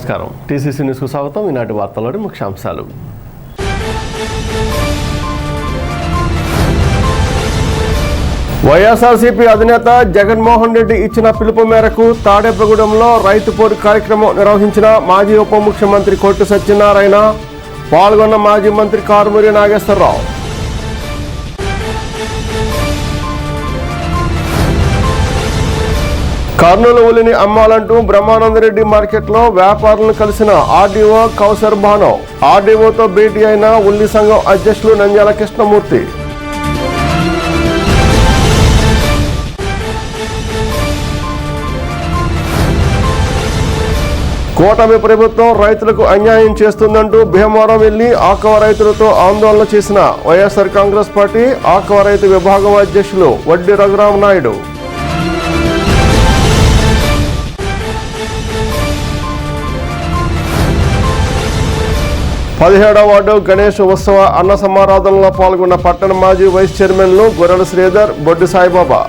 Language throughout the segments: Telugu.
నమస్కారం. టీసీసీ న్యూస్కు స్వాగతం. ఈనాటి వార్తల్లోని ముఖ్యాంశాలు. వైఎస్ఆర్సీపీ అధినేత జగన్మోహన్ రెడ్డి ఇచ్చిన పిలుపు మేరకు తాడేపగూడెంలో రైతు పోరు కార్యక్రమం నిర్వహించిన మాజీ ఉప ముఖ్యమంత్రి కొట్టు సత్యనారాయణ, పాల్గొన్న మాజీ మంత్రి కారుమూరి నాగేశ్వరరావు. కర్నూలు ఉల్లిని అమ్మాలంటూ బ్రహ్మానందరెడ్డి మార్కెట్లో వ్యాపారులను కలిసిన ఆర్డీఓ కౌసర్ భానో. ఆర్డీఓతో భేటీ అయిన ఉల్లి సంఘం అధ్యక్షులు నంద్యాల కృష్ణమూర్తి. కూటమి ప్రభుత్వం రైతులకు అన్యాయం చేస్తుందంటూ భీమవరం వెళ్లి ఆకవ రైతులతో ఆందోళన చేసిన వైఎస్ఆర్ కాంగ్రెస్ పార్టీ ఆకవ రైతు విభాగం అధ్యక్షులు వడ్డీ రఘురామనాయుడు. 17వ వార్డు గణేష్ ఉత్సవ అన్న సమారాధనలో పాల్గొన్న పట్టణ మాజీ వైస్ చైర్మన్లు గొర్రెల శ్రీధర్, బొడ్డి సాయిబాబా.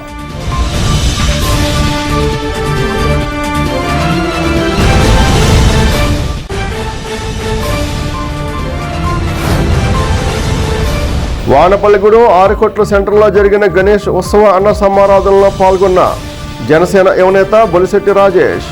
వానపల్లిగూడెం ఆరుకొట్ల సెంటర్లో జరిగిన గణేష్ ఉత్సవ అన్న సమారాధనలో పాల్గొన్న జనసేన యువనేత బొలిశెట్టి రాజేష్.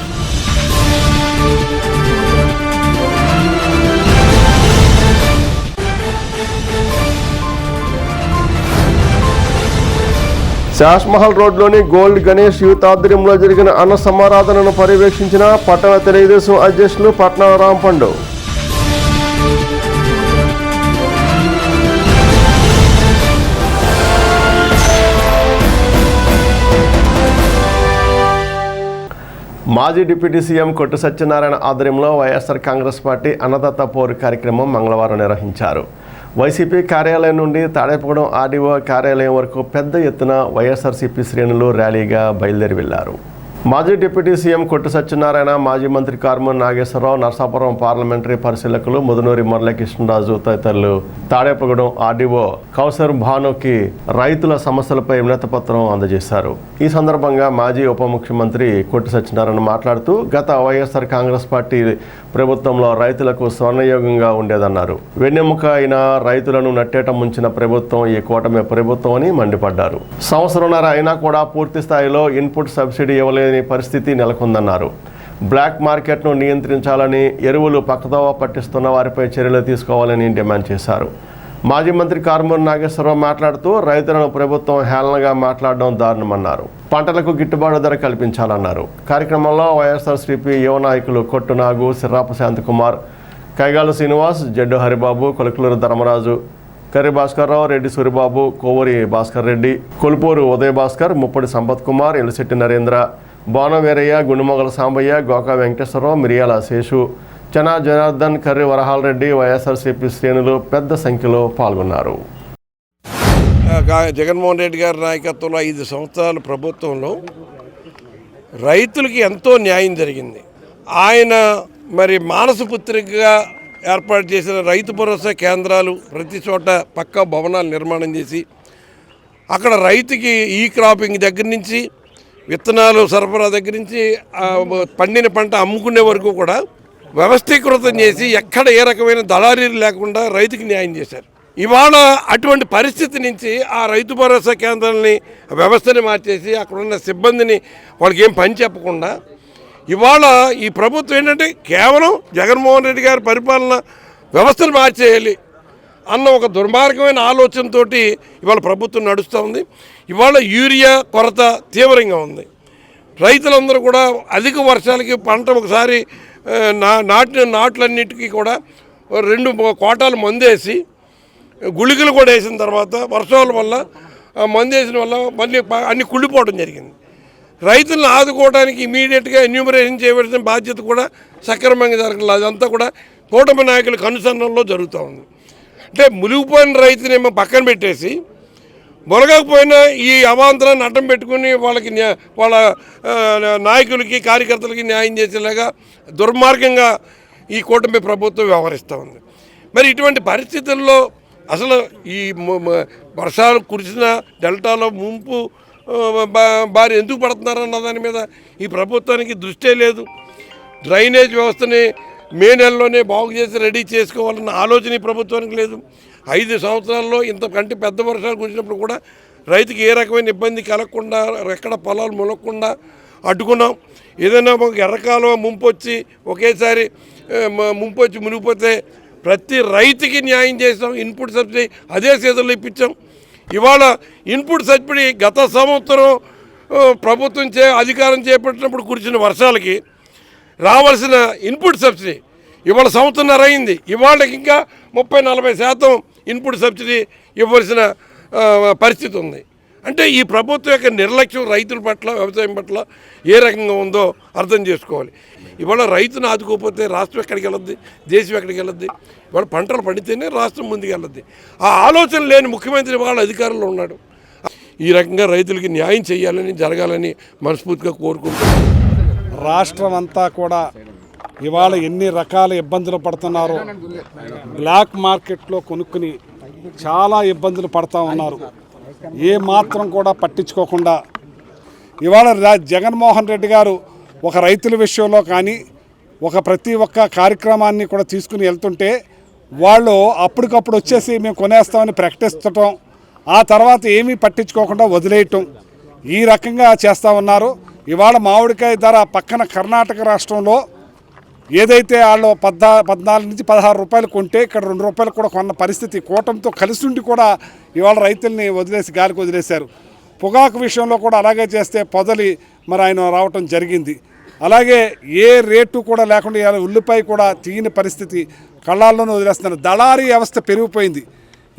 శాస్మహల్ రోడ్లోని గోల్డ్ గణేష్ యూత్ ఆధ్వర్యంలో జరిగిన అన్న సమారాధనను పర్యవేక్షించిన పట్టణ తెలుగుదేశం అధ్యక్షులు పట్నాల రాంపండు. మాజీ డిప్యూటీ సీఎం కొట్టు సత్యనారాయణ ఆధ్వర్యంలో వైఎస్ఆర్ కాంగ్రెస్ పార్టీ అన్నదాత పోరు కార్యక్రమం మంగళవారం నిర్వహించారు. వైసీపీ కార్యాలయం నుండి తాడేపగూడెం ఆర్డీఓ కార్యాలయం వరకు పెద్ద ఎత్తున వైఎస్ఆర్సీపీ శ్రేణులు ర్యాలీగా బయలుదేరి వెళ్లారు. మాజీ డిప్యూటీ సీఎం కొట్టు సత్యనారాయణ, మాజీ మంత్రి కారుమూరి నాగేశ్వరరావు, నరసాపురం పార్లమెంటరీ పరిశీలకులు ముదునూరి మురళీకృష్ణరాజు తదితరులు తాడేపగూడెం ఆర్డీఓ కౌసర్ భానుకి రైతుల సమస్యలపై వినతిపత్రం అందజేశారు. ఈ సందర్భంగా మాజీ ఉప ముఖ్యమంత్రి కొట్టు సత్యనారాయణ మాట్లాడుతూ గత వైఎస్ఆర్ కాంగ్రెస్ పార్టీ ప్రభుత్వంలో రైతులకు స్వర్ణయోగంగా ఉండేదన్నారు. వెన్నెముక అయిన రైతులను నట్టేట ముంచిన ప్రభుత్వం ఈ కూటమి ప్రభుత్వం అని మండిపడ్డారు. సంవత్సరంన్నర అయినా కూడా పూర్తి స్థాయిలో ఇన్పుట్ సబ్సిడీ ఇవ్వలేని పరిస్థితి నెలకొందన్నారు. బ్లాక్ మార్కెట్ను నియంత్రించాలని, ఎరువులు పక్కదోవ పట్టిస్తున్న వారిపై చర్యలు తీసుకోవాలని డిమాండ్ చేశారు. మాజీ మంత్రి కారుమూరి నాగేశ్వరరావు మాట్లాడుతూ రైతులను ప్రభుత్వం హేళనగా మాట్లాడడం దారుణమన్నారు. పంటలకు గిట్టుబాటు ధర కల్పించాలన్నారు. కార్యక్రమంలో వైఎస్ఆర్సీపీ యువ నాయకులు కొట్టు నాగు, సిర్రాపు శాంతికుమార్, కైగాలు శ్రీనివాస్, జడ్డు హరిబాబు, కొలకులూరు ధర్మరాజు, కర్రి భాస్కర్రావు, రెడ్డి సూరిబాబు, కోవూరి భాస్కర్ రెడ్డి, కొల్పూరు ఉదయ్ భాస్కర్, ముప్పడి సంపత్ కుమార్, ఎలిశెట్టి నరేంద్ర, బాణం వీరయ్య, గుండుమొగల సాంబయ్య, గోకా వెంకటేశ్వరరావు, మిరియాల శేషు, చనా జనార్దన్, కర్రి వరహాల్ రెడ్డి, వైఎస్ఆర్సీపీ శ్రేణులు పెద్ద సంఖ్యలో పాల్గొన్నారు. జగన్మోహన్ రెడ్డి గారి నాయకత్వంలో 5 సంవత్సరాల ప్రభుత్వంలో రైతులకి ఎంతో న్యాయం జరిగింది. ఆయన మరి మానసపుత్రికగా ఏర్పాటు చేసిన రైతు భరోసా కేంద్రాలు ప్రతి చోట పక్కా భవనాలు నిర్మాణం చేసి అక్కడ రైతుకి ఈ క్రాపింగ్ దగ్గర నుంచి విత్తనాలు సరఫరా దగ్గర నుంచి పండిన పంట అమ్ముకునే వరకు కూడా వ్యవస్థీకృతం చేసి ఎక్కడ ఏ రకమైన దళారీలు లేకుండా రైతుకి న్యాయం చేశారు. ఇవాళ అటువంటి పరిస్థితి నుంచి ఆ రైతు భరోసా కేంద్రాలని వ్యవస్థని మార్చేసి అక్కడున్న సిబ్బందిని వాళ్ళకి ఏం పని చెప్పకుండా ఇవాళ ఈ ప్రభుత్వం ఏంటంటే కేవలం జగన్మోహన్ రెడ్డి గారి పరిపాలన వ్యవస్థను మార్చేయాలి అన్న ఒక దుర్మార్గమైన ఆలోచనతో ఇవాళ ప్రభుత్వం నడుస్తూ ఉంది. ఇవాళ యూరియా కొరత తీవ్రంగా ఉంది. రైతులందరూ కూడా అధిక వర్షాలకి పంట ఒకసారి నాట్లన్నిటికీ కూడా 2 కోటాలు మందేసి గుళికలు కూడా వేసిన తర్వాత వర్షాల వల్ల మందేసిన వల్ల మళ్ళీ అన్ని కుళ్ళిపోవడం జరిగింది. రైతులను ఆదుకోవడానికి ఇమీడియట్గా ఎన్యూమరేషన్ చేయవలసిన బాధ్యత కూడా సక్రమంగా జరగలేదు. అదంతా కూడా కూటమి నాయకుల కనుసన్నల్లో జరుగుతూ ఉంది. అంటే మునిగిపోయిన రైతునేమో పక్కన పెట్టేసి మొలగకపోయినా ఈ అవాంతరాన్ని అడ్డం పెట్టుకుని వాళ్ళకి వాళ్ళ నాయకులకి కార్యకర్తలకి న్యాయం చేసేలాగా దుర్మార్గంగా ఈ కూటమి ప్రభుత్వం వ్యవహరిస్తూ ఉంది. మరి ఇటువంటి పరిస్థితుల్లో అసలు ఈ వర్షాలు కురిసిన డెల్టాలో ముంపు బారి ఎందుకు పడుతున్నారన్న దాని మీద ఈ ప్రభుత్వానికి దృష్టే లేదు. డ్రైనేజ్ వ్యవస్థని మే నెలలోనే బాగు చేసి రెడీ చేసుకోవాలన్న ఆలోచన ఈ ప్రభుత్వానికి లేదు. 5 సంవత్సరాల్లో ఇంతకంటే పెద్ద వర్షాలు కురిసినప్పుడు కూడా రైతుకి ఏ రకమైన ఇబ్బంది కలగకుండా, ఎక్కడ పొలాలు మునగకుండా అడ్డుకున్నాం. ఏదైనా మాకు ఎర్రకాలువ ముంపు వచ్చి ఒకేసారి ముంపు వచ్చి మునిగిపోతే ప్రతి రైతుకి న్యాయం చేసాం. ఇన్పుట్ సబ్సిడీ అదే సీజన్లో ఇప్పించాం. ఇవాళ ఇన్పుట్ సబ్సిడీ గత సంవత్సరం ప్రభుత్వం అధికారం చేపట్టినప్పుడు కురిసిన వర్షాలకి రావాల్సిన ఇన్పుట్ సబ్సిడీ ఇవాళ సంవత్సరంన్నర అయింది. ఇవాళకి ఇంకా 30-40% ఇన్పుట్ సబ్సిడీ ఇవ్వాల్సిన పరిస్థితి ఉంది. అంటే ఈ ప్రభుత్వం యొక్క నిర్లక్ష్యం రైతుల పట్ల, వ్యవసాయం పట్ల ఏ రకంగా ఉందో అర్థం చేసుకోవాలి. ఇవాళ రైతును ఆదుకోకపోతే రాష్ట్రం ఎక్కడికి వెళ్ళద్ది, దేశం ఎక్కడికి వెళ్ళద్ది? ఇవాళ పంటలు పండితేనే రాష్ట్రం ముందుకు వెళ్ళద్ది. ఆ ఆలోచన లేని ముఖ్యమంత్రి వాళ్ళ అధికారంలో ఉన్నాడు. ఈ రకంగా రైతులకి న్యాయం చేయాలని, జరగాలని మనస్ఫూర్తిగా కోరుకుంటున్నాను. రాష్ట్రం అంతా కూడా ఇవాళ ఎన్ని రకాల ఇబ్బందులు పడుతున్నారో, బ్లాక్ మార్కెట్లో కొనుక్కుని చాలా ఇబ్బందులు పడుతూ ఉన్నారు. ఏ మాత్రం కూడా పట్టించుకోకుండా ఇవాళ జగన్మోహన్ రెడ్డి గారు ఒక రైతుల విషయంలో కానీ ప్రతి ఒక్క కార్యక్రమాన్ని కూడా తీసుకుని వెళ్తుంటే వాళ్ళు అప్పటికప్పుడు వచ్చేసి మేము కొనేస్తామని ప్రకటిస్తటం, ఆ తర్వాత ఏమీ పట్టించుకోకుండా వదిలేయటం, ఈ రకంగా చేస్తూ ఉన్నారు. ఇవాళ మామిడికాయ ధర పక్కన కర్ణాటక రాష్ట్రంలో ఏదైతే వాళ్ళు 14 నుంచి 16 రూపాయలు కొంటే ఇక్కడ 2 రూపాయలు కూడా కొన్న పరిస్థితి. కూటమితో కలిసి ఉండి కూడా ఇవాళ రైతుల్ని వదిలేసి గాలికి వదిలేశారు. పొగాకు విషయంలో కూడా అలాగే చేస్తే పొదలి మరి ఆయన రావటం జరిగింది. అలాగే ఏ రేటు కూడా లేకుండా ఇవాళ ఉల్లిపాయ కూడా తీయని పరిస్థితి, కళ్ళాల్లోనే వదిలేస్తున్నారు. దళారీ వ్యవస్థ పెరిగిపోయింది.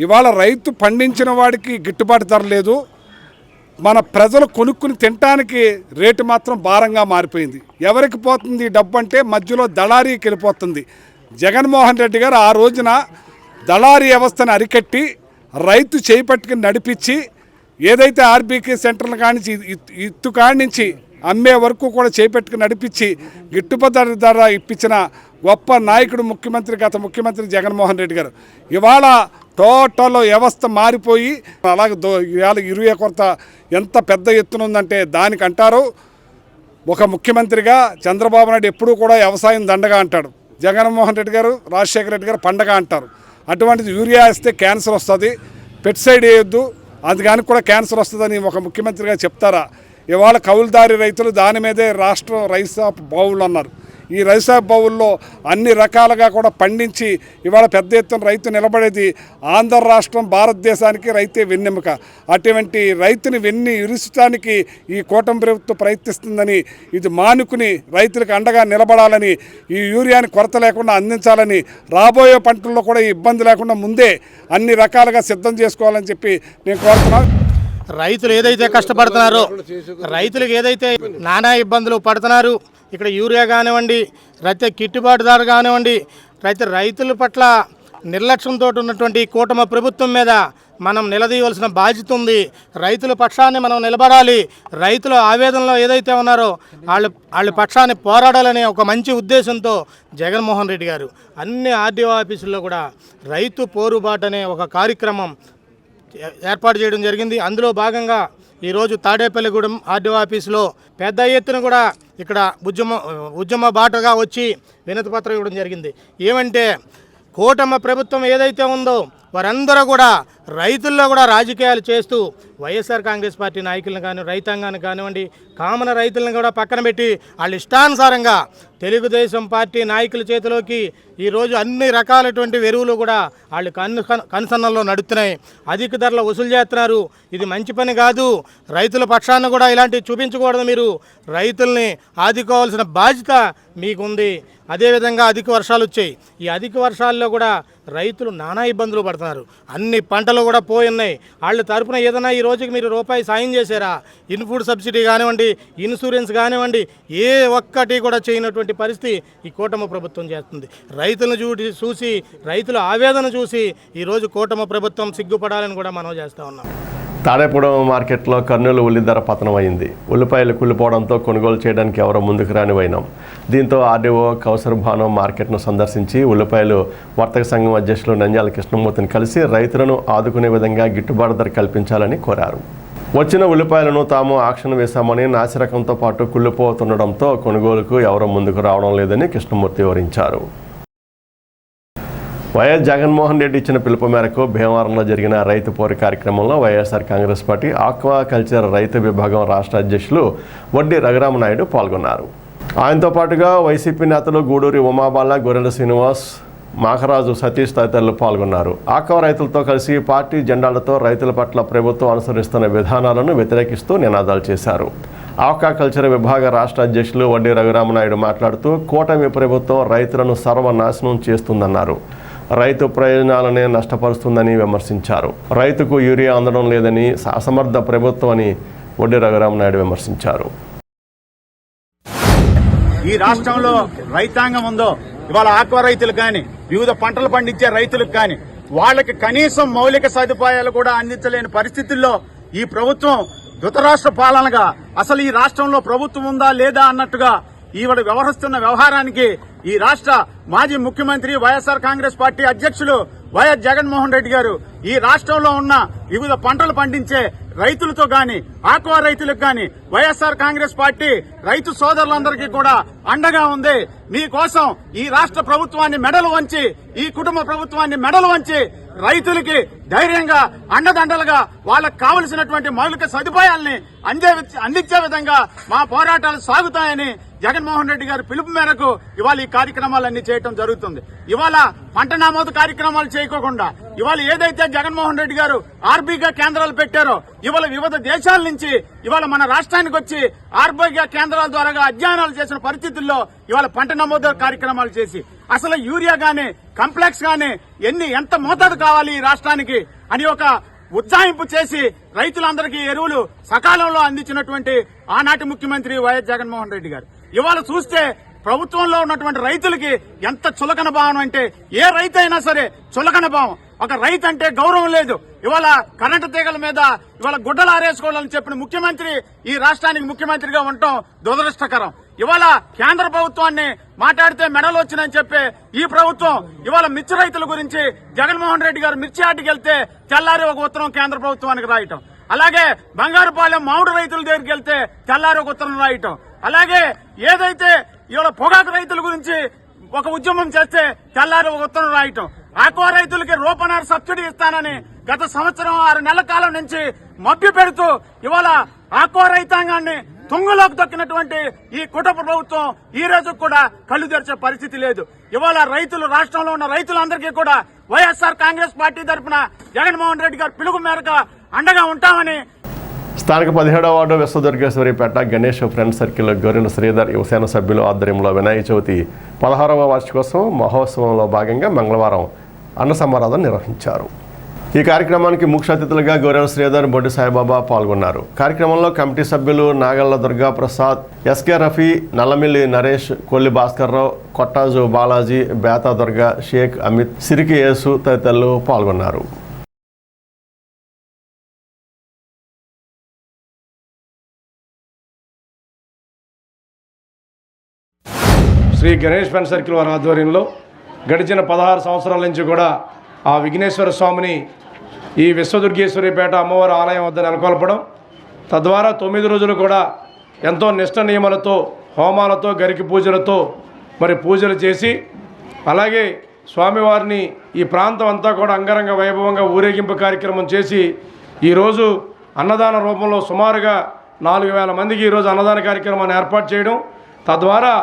ఇవాళ రైతు పండించిన వాడికి గిట్టుబాటు ధర లేదు, మన ప్రజలు కొనుక్కుని తినటానికి రేటు మాత్రం భారంగా మారిపోయింది. ఎవరికి పోతుంది డబ్బు అంటే మధ్యలో దళారీకి వెళ్ళిపోతుంది. జగన్మోహన్ రెడ్డి గారు ఆ రోజున దళారీ వ్యవస్థను అరికట్టి రైతు చేపట్టుకుని నడిపించి ఏదైతే ఆర్బీకే సెంటర్ల కానించి ఇత్తు కానించి అమ్మే వరకు కూడా చేపట్టుకుని నడిపించి గిట్టుబాటు ధర ఇప్పించిన గొప్ప నాయకుడు ముఖ్యమంత్రి, గత ముఖ్యమంత్రి జగన్మోహన్ రెడ్డి గారు. ఇవాళ టోటల్ వ్యవస్థ మారిపోయి అలాగే ఇవాళ యూరియా కొరత ఎంత పెద్ద ఎత్తున ఉందంటే దానికి అంటారు ఒక ముఖ్యమంత్రిగా చంద్రబాబు నాయుడు ఎప్పుడూ కూడా వ్యవసాయం దండగా అంటాడు, జగన్మోహన్ రెడ్డి గారు, రాజశేఖర రెడ్డి గారు పండగ అంటారు. అటువంటిది యూరియా వేస్తే క్యాన్సర్ వస్తుంది, పెస్టిసైడ్ వేయొద్దు, అందుకని కూడా క్యాన్సర్ వస్తుందని ఒక ముఖ్యమంత్రిగా చెప్తారా? ఇవాళ కౌలుదారి రైతులు దాని మీదే రాష్ట్రం రైస్ ఆఫ్ బౌల్ అన్నారు. ఈ రైస్ ఆఫ్ బౌల్లో అన్ని రకాలుగా కూడా పండించి ఇవాళ పెద్ద ఎత్తున రైతు నిలబడేది. ఆంధ్ర రాష్ట్రం భారతదేశానికి రైతే వెన్నెముక. అటువంటి రైతుని ఇరుచడానికి ఈ కూటమి ప్రభుత్వం ప్రయత్నిస్తుందని, ఇది మానుకుని రైతులకు అండగా నిలబడాలని, ఈ యూరియాని కొరత లేకుండా అందించాలని, రాబోయే పంటల్లో కూడా ఇబ్బంది లేకుండా ముందే అన్ని రకాలుగా సిద్ధం చేసుకోవాలని చెప్పి నేను కోరుతున్నాను. రైతులు ఏదైతే కష్టపడుతున్నారో, రైతులకు ఏదైతే నానా ఇబ్బందులు పడుతున్నారు, ఇక్కడ యూరియా కానివ్వండి, రైతు గిట్టుబాటు ధర కానివ్వండి, రైతుల పట్ల నిర్లక్ష్యంతో ఉన్నటువంటి కూటమి ప్రభుత్వం మీద మనం నిలదీయవలసిన బాధ్యత ఉంది. రైతుల పక్షాన్ని మనం నిలబడాలి. రైతుల ఆవేదనలో ఏదైతే ఉన్నారో వాళ్ళ పక్షాన్ని పోరాడాలనే ఒక మంచి ఉద్దేశంతో జగన్మోహన్ రెడ్డి గారు అన్ని ఆర్డీఓ ఆఫీసుల్లో కూడా రైతు పోరుబాటు అనే ఒక కార్యక్రమం ఏర్పాటు చేయడం జరిగింది. అందులో భాగంగా ఈరోజు తాడేపల్లిగూడెం ఆర్డీఓ ఆఫీసులో పెద్ద ఎత్తున కూడా ఇక్కడ ఉద్యమ బాటగా వచ్చి వినతి పత్రం ఇవ్వడం జరిగింది. ఏమంటే కూటమి ప్రభుత్వం ఏదైతే ఉందో వారందరూ కూడా రైతుల్లో కూడా రాజకీయాలు చేస్తూ వైఎస్ఆర్ కాంగ్రెస్ పార్టీ నాయకులను కానీ, రైతాంగాన్ని కానివ్వండి, కామన రైతులను కూడా పక్కన పెట్టి వాళ్ళ ఇష్టానుసారంగా తెలుగుదేశం పార్టీ నాయకుల చేతిలోకి ఈరోజు అన్ని రకాలటువంటి ఎరువులు కూడా వాళ్ళు కనుసన్నల్లో నడుస్తున్నాయి. అధిక ధరలు వసూలు చేస్తున్నారు. ఇది మంచి పని కాదు. రైతుల పక్షాన్ని కూడా ఇలాంటివి చూపించకూడదు. మీరు రైతుల్ని ఆదుకోవాల్సిన బాధ్యత మీకుంది. అదేవిధంగా అధిక వర్షాలు వచ్చాయి. ఈ అధిక వర్షాల్లో కూడా రైతులు నానా ఇబ్బందులు పడుతున్నారు. అన్ని పంటలు కూడా పోయినాయి. వాళ్ళ తరపున ఏదైనా ఈ రోజుకి మీరు రూపాయి సాయం చేశారా? ఇన్పుట్ సబ్సిడీ కానివ్వండి, ఇన్సూరెన్స్ కానివ్వండి, ఏ ఒక్కటి కూడా చేయనటువంటి పరిస్థితి ఈ కూటమి ప్రభుత్వం చేస్తుంది. రైతులను చూసి రైతుల ఆవేదన చూసి ఈరోజు కూటమి ప్రభుత్వం సిగ్గుపడాలని కూడా మనం చేస్తూ ఉన్నాం. తాడేపూడెం మార్కెట్లో కర్నూలు ఉల్లి ధర పతనమైంది. ఉల్లిపాయలు కుళ్ళిపోవడంతో కొనుగోలు చేయడానికి ఎవరో ముందుకు రానివైనాం. దీంతో ఆర్డీఓ కౌసర్ భాను మార్కెట్ను సందర్శించి ఉల్లిపాయలు వర్తక సంఘం అధ్యక్షులు నంద్యాల కృష్ణమూర్తిని కలిసి రైతులను ఆదుకునే విధంగా గిట్టుబాటు ధర కల్పించాలని కోరారు. వచ్చిన ఉల్లిపాయలను తాము ఆక్షన్ వేశామని నాసిరకంతో పాటు కుళ్ళిపోతుండడంతో కొనుగోలుకు ఎవరూ ముందుకు రావడం లేదని కృష్ణమూర్తి వివరించారు. వైఎస్ జగన్మోహన్ రెడ్డి ఇచ్చిన పిలుపు మేరకు భీమవరంలో జరిగిన రైతు పోరు కార్యక్రమంలో వైఎస్ఆర్ కాంగ్రెస్ పార్టీ ఆక్వాకల్చర్ రైతు విభాగం రాష్ట్ర అధ్యక్షులు వడ్డీ రఘురామనాయుడు పాల్గొన్నారు. ఆయనతో పాటుగా వైసీపీ నేతలు గూడూరి ఉమాబాల, గొర్రెల శ్రీనివాస్, మాఖరాజు సతీష్ తదితరులు పాల్గొన్నారు. ఆక్వా రైతులతో కలిసి పార్టీ జెండాలతో రైతుల పట్ల ప్రభుత్వం అనుసరిస్తున్న విధానాలను వ్యతిరేకిస్తూ నినాదాలు చేశారు. ఆక్వాకల్చర్ విభాగ రాష్ట్ర అధ్యక్షులు వడ్డీ రఘురామనాయుడు మాట్లాడుతూ కూటమి ప్రభుత్వం రైతులను సర్వనాశనం చేస్తుందన్నారు. రైతు ప్రయోజనాలనే నష్టపరుస్తుందని విమర్శించారు. రైతుకు యూరియా అందడం లేదని అసమర్థ ప్రభుత్వం అని వడ్డీ రఘురామనాయుడు విమర్శించారు. ఈ రాష్ట్రంలో రైతాంగం ఉందో ఇవాళ ఆక్వా రైతులు కానీ వివిధ పంటలు పండించే రైతులకు కానీ వాళ్ళకి కనీసం మౌలిక సదుపాయాలు కూడా అందించలేని పరిస్థితుల్లో ఈ ప్రభుత్వం ధృతరాష్ట్ర పాలనగా అసలు ఈ రాష్ట్రంలో ప్రభుత్వం ఉందా లేదా అన్నట్టుగా ఈవిడ వ్యవహరిస్తున్న వ్యవహారానికి ఈ రాష్ట్ర మాజీ ముఖ్యమంత్రి వైఎస్ఆర్ కాంగ్రెస్ పార్టీ అధ్యక్షులు వైఎస్ జగన్మోహన్ రెడ్డి గారు ఈ రాష్ట్రంలో ఉన్న వివిధ పంటలు పండించే రైతులతో గాని ఆక్వా రైతులకు గాని వైఎస్ఆర్ కాంగ్రెస్ పార్టీ రైతు సోదరులందరికీ కూడా అండగా ఉంది. మీకోసం ఈ రాష్ట్ర ప్రభుత్వాన్ని మెడలు వంచి, ఈ కుటుంబ ప్రభుత్వాన్ని మెడలు వంచి రైతులకి ధైర్యంగా అండదండలుగా వాళ్ళకు కావలసినటువంటి మౌలిక సదుపాయాల్ని అందించే విధంగా మా పోరాటాలు సాగుతాయని జగన్మోహన్ రెడ్డి గారి పిలుపు మేరకు ఇవాళ ఈ కార్యక్రమాలన్నీ చేయడం జరుగుతుంది. ఇవాళ పంట నమోదు కార్యక్రమాలు చేయకోకుండా ఇవాళ ఏదైతే జగన్మోహన్ రెడ్డి గారు ఆర్బీగా కేంద్రాలు పెట్టారో ఇవాళ వివిధ దేశాల నుంచి ఇవాళ మన రాష్ట్రానికి వచ్చి ఆర్బీగా కేంద్రాల ద్వారా అధ్యయనాలు చేసిన పరిస్థితుల్లో ఇవాళ పంట నమోదు కార్యక్రమాలు చేసి అసలు యూరియా గానీ కాంప్లెక్స్ గానీ ఎంత మోతాదు కావాలి ఈ రాష్ట్రానికి అని ఒక ఉజ్జాయింపు చేసి రైతులందరికీ ఎరువులు సకాలంలో అందించినటువంటి ఆనాటి ముఖ్యమంత్రి వైఎస్ జగన్మోహన్ రెడ్డి గారు ఇవాళ చూస్తే ప్రభుత్వంలో ఉన్నటువంటి రైతులకి ఎంత చులకన భావం అంటే ఏ రైతు అయినా సరే చులకన భావం. ఒక రైతు అంటే గౌరవం లేదు. ఇవాళ కరెంటు తీగల మీద ఇవాళ గుడ్డలు ఆరేసుకోవాలని చెప్పిన ముఖ్యమంత్రి ఈ రాష్ట్రానికి ముఖ్యమంత్రిగా ఉండటం దురదృష్టకరం. ఇవాళ కేంద్ర ప్రభుత్వాన్ని మాట్లాడితే మెడలు వచ్చినని చెప్పి ఈ ప్రభుత్వం ఇవాళ మిర్చి రైతుల గురించి జగన్మోహన్ రెడ్డి గారు మిర్చి ఆటికి వెళ్తే తెల్లారి ఒక ఉత్తరం కేంద్ర ప్రభుత్వానికి రాయటం, అలాగే బంగారుపాలెం మామిడి రైతుల దగ్గరికి వెళ్తే తెల్లారి ఒక ఉత్తరం రాయటం, అలాగే ఏదైతే ఇవాళ పొగాకు రైతుల గురించి ఒక ఉద్యమం చేస్తే తెల్లారి ఒక ఉత్తరం రాయటం, ఆక్వా రైతులకి రూపాయన్నర సబ్సిడీ ఇస్తానని గత సంవత్సరం 6 నెలల కాలం నుంచి మభ్య పెడుతూ ఇవాళ ఆక్వా రైతాంగాన్ని తుంగలోకి దొక్కినటువంటి ఈ కుటుంబ ప్రభుత్వం ఈ రోజు కూడా కళ్ళు తెరిచే పరిస్థితి లేదు. ఇవాళ రైతులు రాష్ట్రంలో ఉన్న రైతులందరికీ కూడా వైఎస్ఆర్ కాంగ్రెస్ పార్టీ తరఫున జగన్మోహన్ రెడ్డి గారి పిలుపు మేరకు అండగా ఉంటామని స్థానిక 17వ వార్డు విశ్వదుర్గేశ్వరిపేట గణేష్ ఫ్రెండ్ సర్కిల్లో గొర్రెల శ్రీధర్ యువసేన సభ్యుల ఆధ్వర్యంలో వినాయక చవితి 16వ వార్షికోత్సవం మహోత్సవంలో భాగంగా మంగళవారం అన్న సమారాధన నిర్వహించారు. ఈ కార్యక్రమానికి ముఖ్య అతిథులుగా గొర్రెల శ్రీధర్, బొడ్డి సాయిబాబా పాల్గొన్నారు. కార్యక్రమంలో కమిటీ సభ్యులు నాగళ్ల దుర్గా ప్రసాద్, ఎస్కే రఫీ, నల్లమిల్లి నరేష్, కొల్లి భాస్కర్రావు, కొట్టాజు బాలాజీ, బేతా దుర్గా, షేక్ అమిత్, సిరికి యేసు తదితరులు పాల్గొన్నారు. శ్రీ గణేష్ ఫ్రెండ్ సర్కిల్ వారి ఆధ్వర్యంలో గడిచిన 16 సంవత్సరాల నుంచి కూడా ఆ విఘ్నేశ్వర స్వామిని ఈ విశ్వదుర్గేశ్వరిపేట అమ్మవారి ఆలయం వద్ద నెలకొల్పడం, తద్వారా 9 రోజులు కూడా ఎంతో నిష్ట నియమాలతో, హోమాలతో, గరికి పూజలతో పూజలు చేసి, అలాగే స్వామివారిని ఈ ప్రాంతం అంతా కూడా అంగరంగ వైభవంగా ఊరేగింపు కార్యక్రమం చేసి ఈరోజు అన్నదాన రూపంలో సుమారుగా 4000 మందికి ఈరోజు అన్నదాన కార్యక్రమాన్ని ఏర్పాటు చేయడం, తద్వారా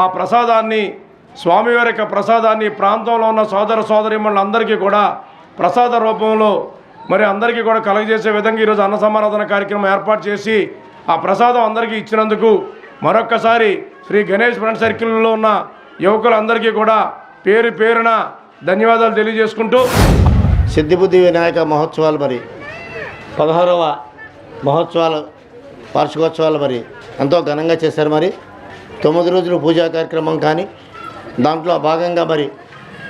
ఆ ప్రసాదాన్ని, స్వామివారి యొక్క ప్రసాదాన్ని ప్రాంతంలో ఉన్న సోదర సోదరీమణులందరికీ కూడా ప్రసాద రూపంలో అందరికీ కూడా కలగజేసే విధంగా ఈరోజు అన్న సమారాధన కార్యక్రమం ఏర్పాటు చేసి ఆ ప్రసాదం అందరికీ ఇచ్చినందుకు మరొక్కసారి శ్రీ గణేష్ ఫ్రెండ్ సర్కిల్లో ఉన్న యువకులందరికీ కూడా పేరు పేరున ధన్యవాదాలు తెలియజేసుకుంటూ సిద్ధిబుద్ధి వినాయక మహోత్సవాలు 16వ మహోత్సవాలు వార్షికోత్సవాలు ఎంతో ఘనంగా చేశారు. 9 రోజులు పూజా కార్యక్రమం కానీ దాంట్లో భాగంగా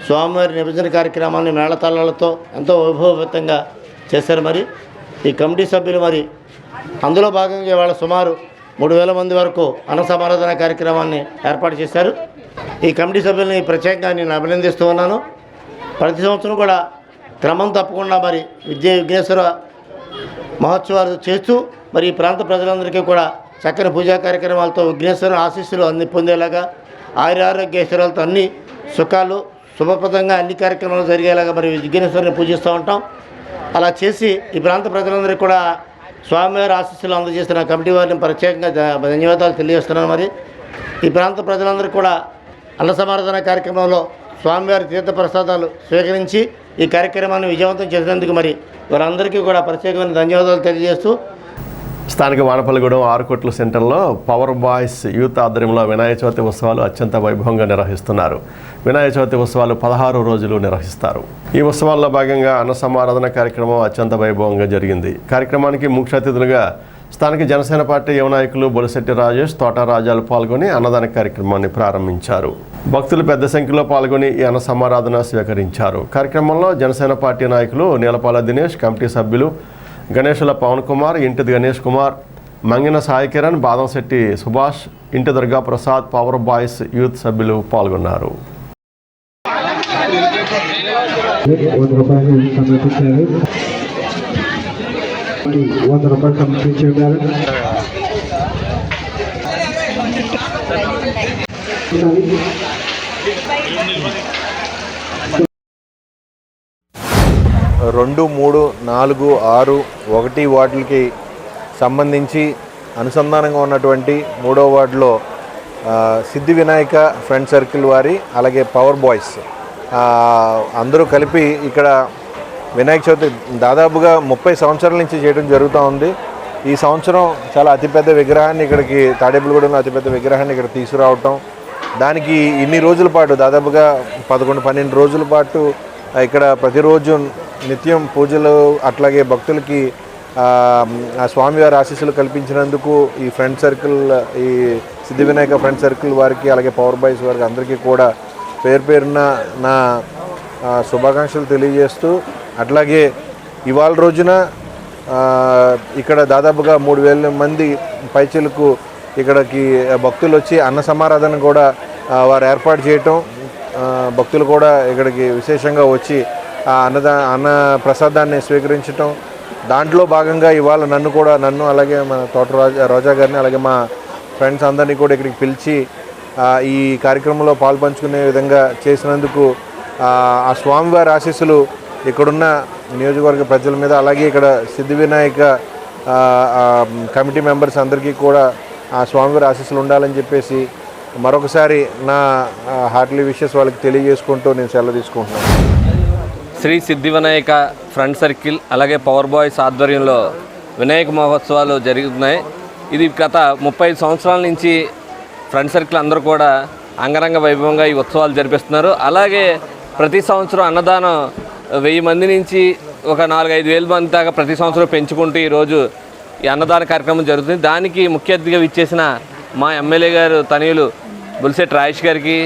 స్వామివారి నిమజ్జన కార్యక్రమాన్ని మేళతాళాలతో ఎంతో వైభవపేతంగా చేశారు. ఈ కమిటీ సభ్యులు అందులో భాగంగా ఇవాళ సుమారు 3000 మంది వరకు అన్న సమారాధన కార్యక్రమాన్ని ఏర్పాటు చేశారు. ఈ కమిటీ సభ్యుల్ని ప్రత్యేకంగా నేను అభినందిస్తూ ఉన్నాను. ప్రతి సంవత్సరం కూడా క్రమం తప్పకుండా విఘ్నేశ్వర మహోత్సవాలు చేస్తూ మరి ఈ ప్రాంత ప్రజలందరికీ కూడా చక్కని పూజా కార్యక్రమాలతో విఘ్నేశ్వరుని ఆశీస్సులు పొందేలాగా ఆరోగ్యేశ్వరాలతో అన్ని సుఖాలు శుభప్రదంగా అన్ని కార్యక్రమాలు జరిగేలాగా మరి విఘ్నేశ్వరుని పూజిస్తూ ఉంటాం. అలా చేసి ఈ ప్రాంత ప్రజలందరికీ కూడా స్వామివారి ఆశీస్సులు అందజేస్తున్న కమిటీ వారిని ప్రత్యేకంగా ధన్యవాదాలు తెలియజేస్తున్నాను. మరి ఈ ప్రాంత ప్రజలందరూ కూడా అన్న సమారాధన కార్యక్రమంలో స్వామివారి తీర్థ ప్రసాదాలు స్వీకరించి ఈ కార్యక్రమాన్ని విజయవంతం చేసినందుకు మరి వారందరికీ కూడా ప్రత్యేకమైన ధన్యవాదాలు తెలియజేస్తూ స్థానిక వానపల్లిగూడెం 6 కోట్ల సెంటర్లో పవర్ బాయ్స్ యూత్ ఆధ్వర్యంలో వినాయక చవితి ఉత్సవాలు అత్యంత వైభవంగా నిర్వహిస్తున్నారు. వినాయక చవితి ఉత్సవాలు 16 రోజులు నిర్వహిస్తారు. ఈ ఉత్సవాల్లో భాగంగా అన్న సమారాధన కార్యక్రమం అత్యంత వైభవంగా జరిగింది. కార్యక్రమానికి ముఖ్య అతిథులుగా స్థానిక జనసేన పార్టీ యువ నాయకులు బొలిశెట్టి రాజేష్, తోట రాజాలు పాల్గొని అన్నదాన కార్యక్రమాన్ని ప్రారంభించారు. భక్తులు పెద్ద సంఖ్యలో పాల్గొని ఈ అన్న సమారాధన స్వీకరించారు. కార్యక్రమంలో జనసేన పార్టీ నాయకులు నీలపాల దినేష్, కమిటీ సభ్యులు గణేశుల పవన్ కుమార్, ఇంటి గణేష్ కుమార్, మంగిన సాయి కిరణ్, బాదంశెట్టి సుభాష్, ఇంటి Durga Prasad, power boys youth సభ్యులు పాల్గొన్నారు. రెండు, 3, 4, 6, 1 వార్డులకి సంబంధించి అనుసంధానంగా ఉన్నటువంటి 3వ వార్డులో సిద్ధి వినాయక ఫ్రెండ్ సర్కిల్ వారి అలాగే పవర్ బాయ్స్ అందరూ కలిపి ఇక్కడ వినాయక చవితి దాదాపుగా 30 సంవత్సరాల నుంచి చేయడం జరుగుతూ ఉంది. ఈ సంవత్సరం చాలా అతిపెద్ద విగ్రహాన్ని ఇక్కడికి తాడేపల్లిగూడెంలో అతిపెద్ద విగ్రహాన్ని ఇక్కడ తీసుకురావటం, దానికి ఇన్ని రోజుల పాటు దాదాపుగా 11-12 రోజుల పాటు ఇక్కడ ప్రతిరోజు నిత్యం పూజలు అట్లాగే భక్తులకి ఆ స్వామివారి ఆశీస్సులు కల్పించినందుకు ఈ ఫ్రెండ్ సర్కిల్, ఈ సిద్ధి వినాయక ఫ్రెండ్ సర్కిల్ వారికి అలాగే పవర్ బాయ్స్ వారికి అందరికీ కూడా పేరున నా శుభాకాంక్షలు తెలియజేస్తూ, అట్లాగే ఇవాళ రోజున ఇక్కడ దాదాపుగా 3000 మంది పైచిలకు ఇక్కడికి భక్తులు వచ్చి అన్న సమారాధన కూడా వారు ఏర్పాటు చేయటం, భక్తులు కూడా ఇక్కడికి విశేషంగా వచ్చి ఆ అన్న ప్రసాదాన్ని స్వీకరించటం, దాంట్లో భాగంగా ఇవాళ నన్ను అలాగే మన తోట రోజా గారిని అలాగే మా ఫ్రెండ్స్ అందరినీ కూడా ఇక్కడికి పిలిచి ఈ కార్యక్రమంలో పాల్పంచుకునే విధంగా చేసినందుకు ఆ స్వామివారి ఆశీస్సులు ఇక్కడున్న నియోజకవర్గ ప్రజల మీద అలాగే ఇక్కడ సిద్ధి వినాయక కమిటీ మెంబర్స్ అందరికీ కూడా ఆ స్వామివారి ఆశీస్సులు ఉండాలని చెప్పేసి మరొకసారి నా హార్ట్లీ విషెస్ వాళ్ళకి తెలియజేసుకుంటూ నేను సెలవు తీసుకుంటున్నాను. శ్రీ సిద్ధి వినాయక ఫ్రెండ్ సర్కిల్ అలాగే పవర్ బాయ్స్ ఆధ్వర్యంలో వినాయక మహోత్సవాలు జరుగుతున్నాయి. ఇది గత 35 సంవత్సరాల నుంచి ఫ్రెండ్ సర్కిల్ అందరూ కూడా అంగరంగ వైభవంగా ఈ ఉత్సవాలు జరిపిస్తున్నారు. అలాగే ప్రతి సంవత్సరం అన్నదానం 1000 మంది నుంచి ఒక 4-5 వేల మంది దాకా ప్రతి సంవత్సరం పెంచుకుంటూ ఈరోజు ఈ అన్నదాన కార్యక్రమం జరుగుతుంది. దానికి ముఖ్య అతిథిగా విచ్చేసిన మా ఎమ్మెల్యే గారు తనయులు బొలిశెట్టి రాజేష్ గారికి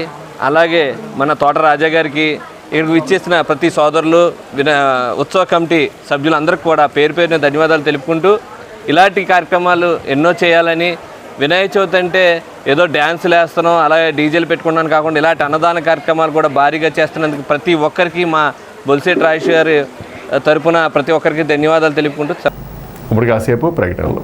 అలాగే మన తోట రాజా గారికి, ఇక్కడికి విచ్చేసిన ప్రతి సోదరులు ఉత్సవ కమిటీ సభ్యులందరికీ కూడా పేరున ధన్యవాదాలు తెలుపుకుంటూ, ఇలాంటి కార్యక్రమాలు ఎన్నో చేయాలని, వినాయక చవితి అంటే ఏదో డ్యాన్సులు వేస్తున్నాం అలాగే డీజేలు పెట్టుకున్నాను కాకుండా ఇలాంటి అన్నదాన కార్యక్రమాలు కూడా భారీగా చేస్తున్నందుకు ప్రతి ఒక్కరికి మా బొలిశెట్టి రాజేష్ గారి తరపున ప్రతి ఒక్కరికి ధన్యవాదాలు తెలుపుకుంటూ ఇప్పుడు కాసేపు ప్రకటనలు.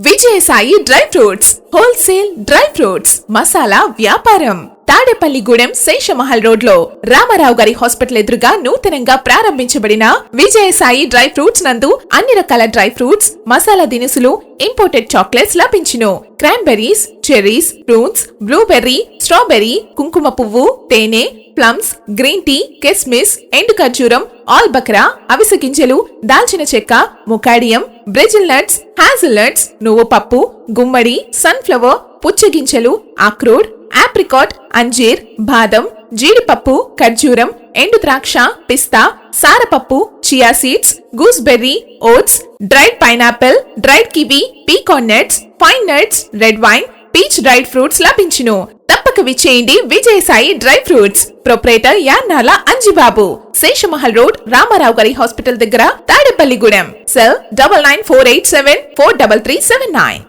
Vijayasai dry fruits wholesale dry fruits masala వ్యాపారం తాడేపల్లిగూడెం శేషమహల్ రోడ్ లో రామారావు గారి హాస్పిటల్ ఎదురుగా నూతనంగా ప్రారంభించబడిన విజయసాయి డ్రై ఫ్రూట్స్ నందు అన్ని రకాల డ్రై ఫ్రూట్స్, మసాలా దినుసులు, ఇంపోర్టెడ్ చాక్లెట్స్ లభించును. Cranberries, cherries, fruits, blueberry, strawberry, కుంకుమ పువ్వు, తేనె, ప్లమ్స్, గ్రీన్ టీ, కిస్మిస్, ఎండు ఖర్జూరం, ఆల్ బక్రా, అవిసె గింజలు, దాల్చిన చెక్క, ముకాడియం, బ్రెజిల్ నట్స్, హ్యాజిల్ నట్స్, నువ్వు పప్పు, గుమ్మడి, సన్ఫ్లవర్, పుచ్చగింజలు, అక్రోడ్, ఆప్రికాట్, అంజీర్, బాదం, జీడిపప్పు, ఖర్జూరం, ఎండు ద్రాక్ష, పిస్తా, సారపప్పు, chia seeds, gooseberry, oats, dried pineapple, dried kiwi, pecan nuts, pine nuts, red wine, peach dried fruits లభించును. తప్పక విచ్చేయండి Vijayasai dry fruits. Proprietor Yannala Anjibabu, Seshamahal road, Ramarao గారి హాస్పిటల్ దగ్గర, Tadepalligudem. Cell 9948743379.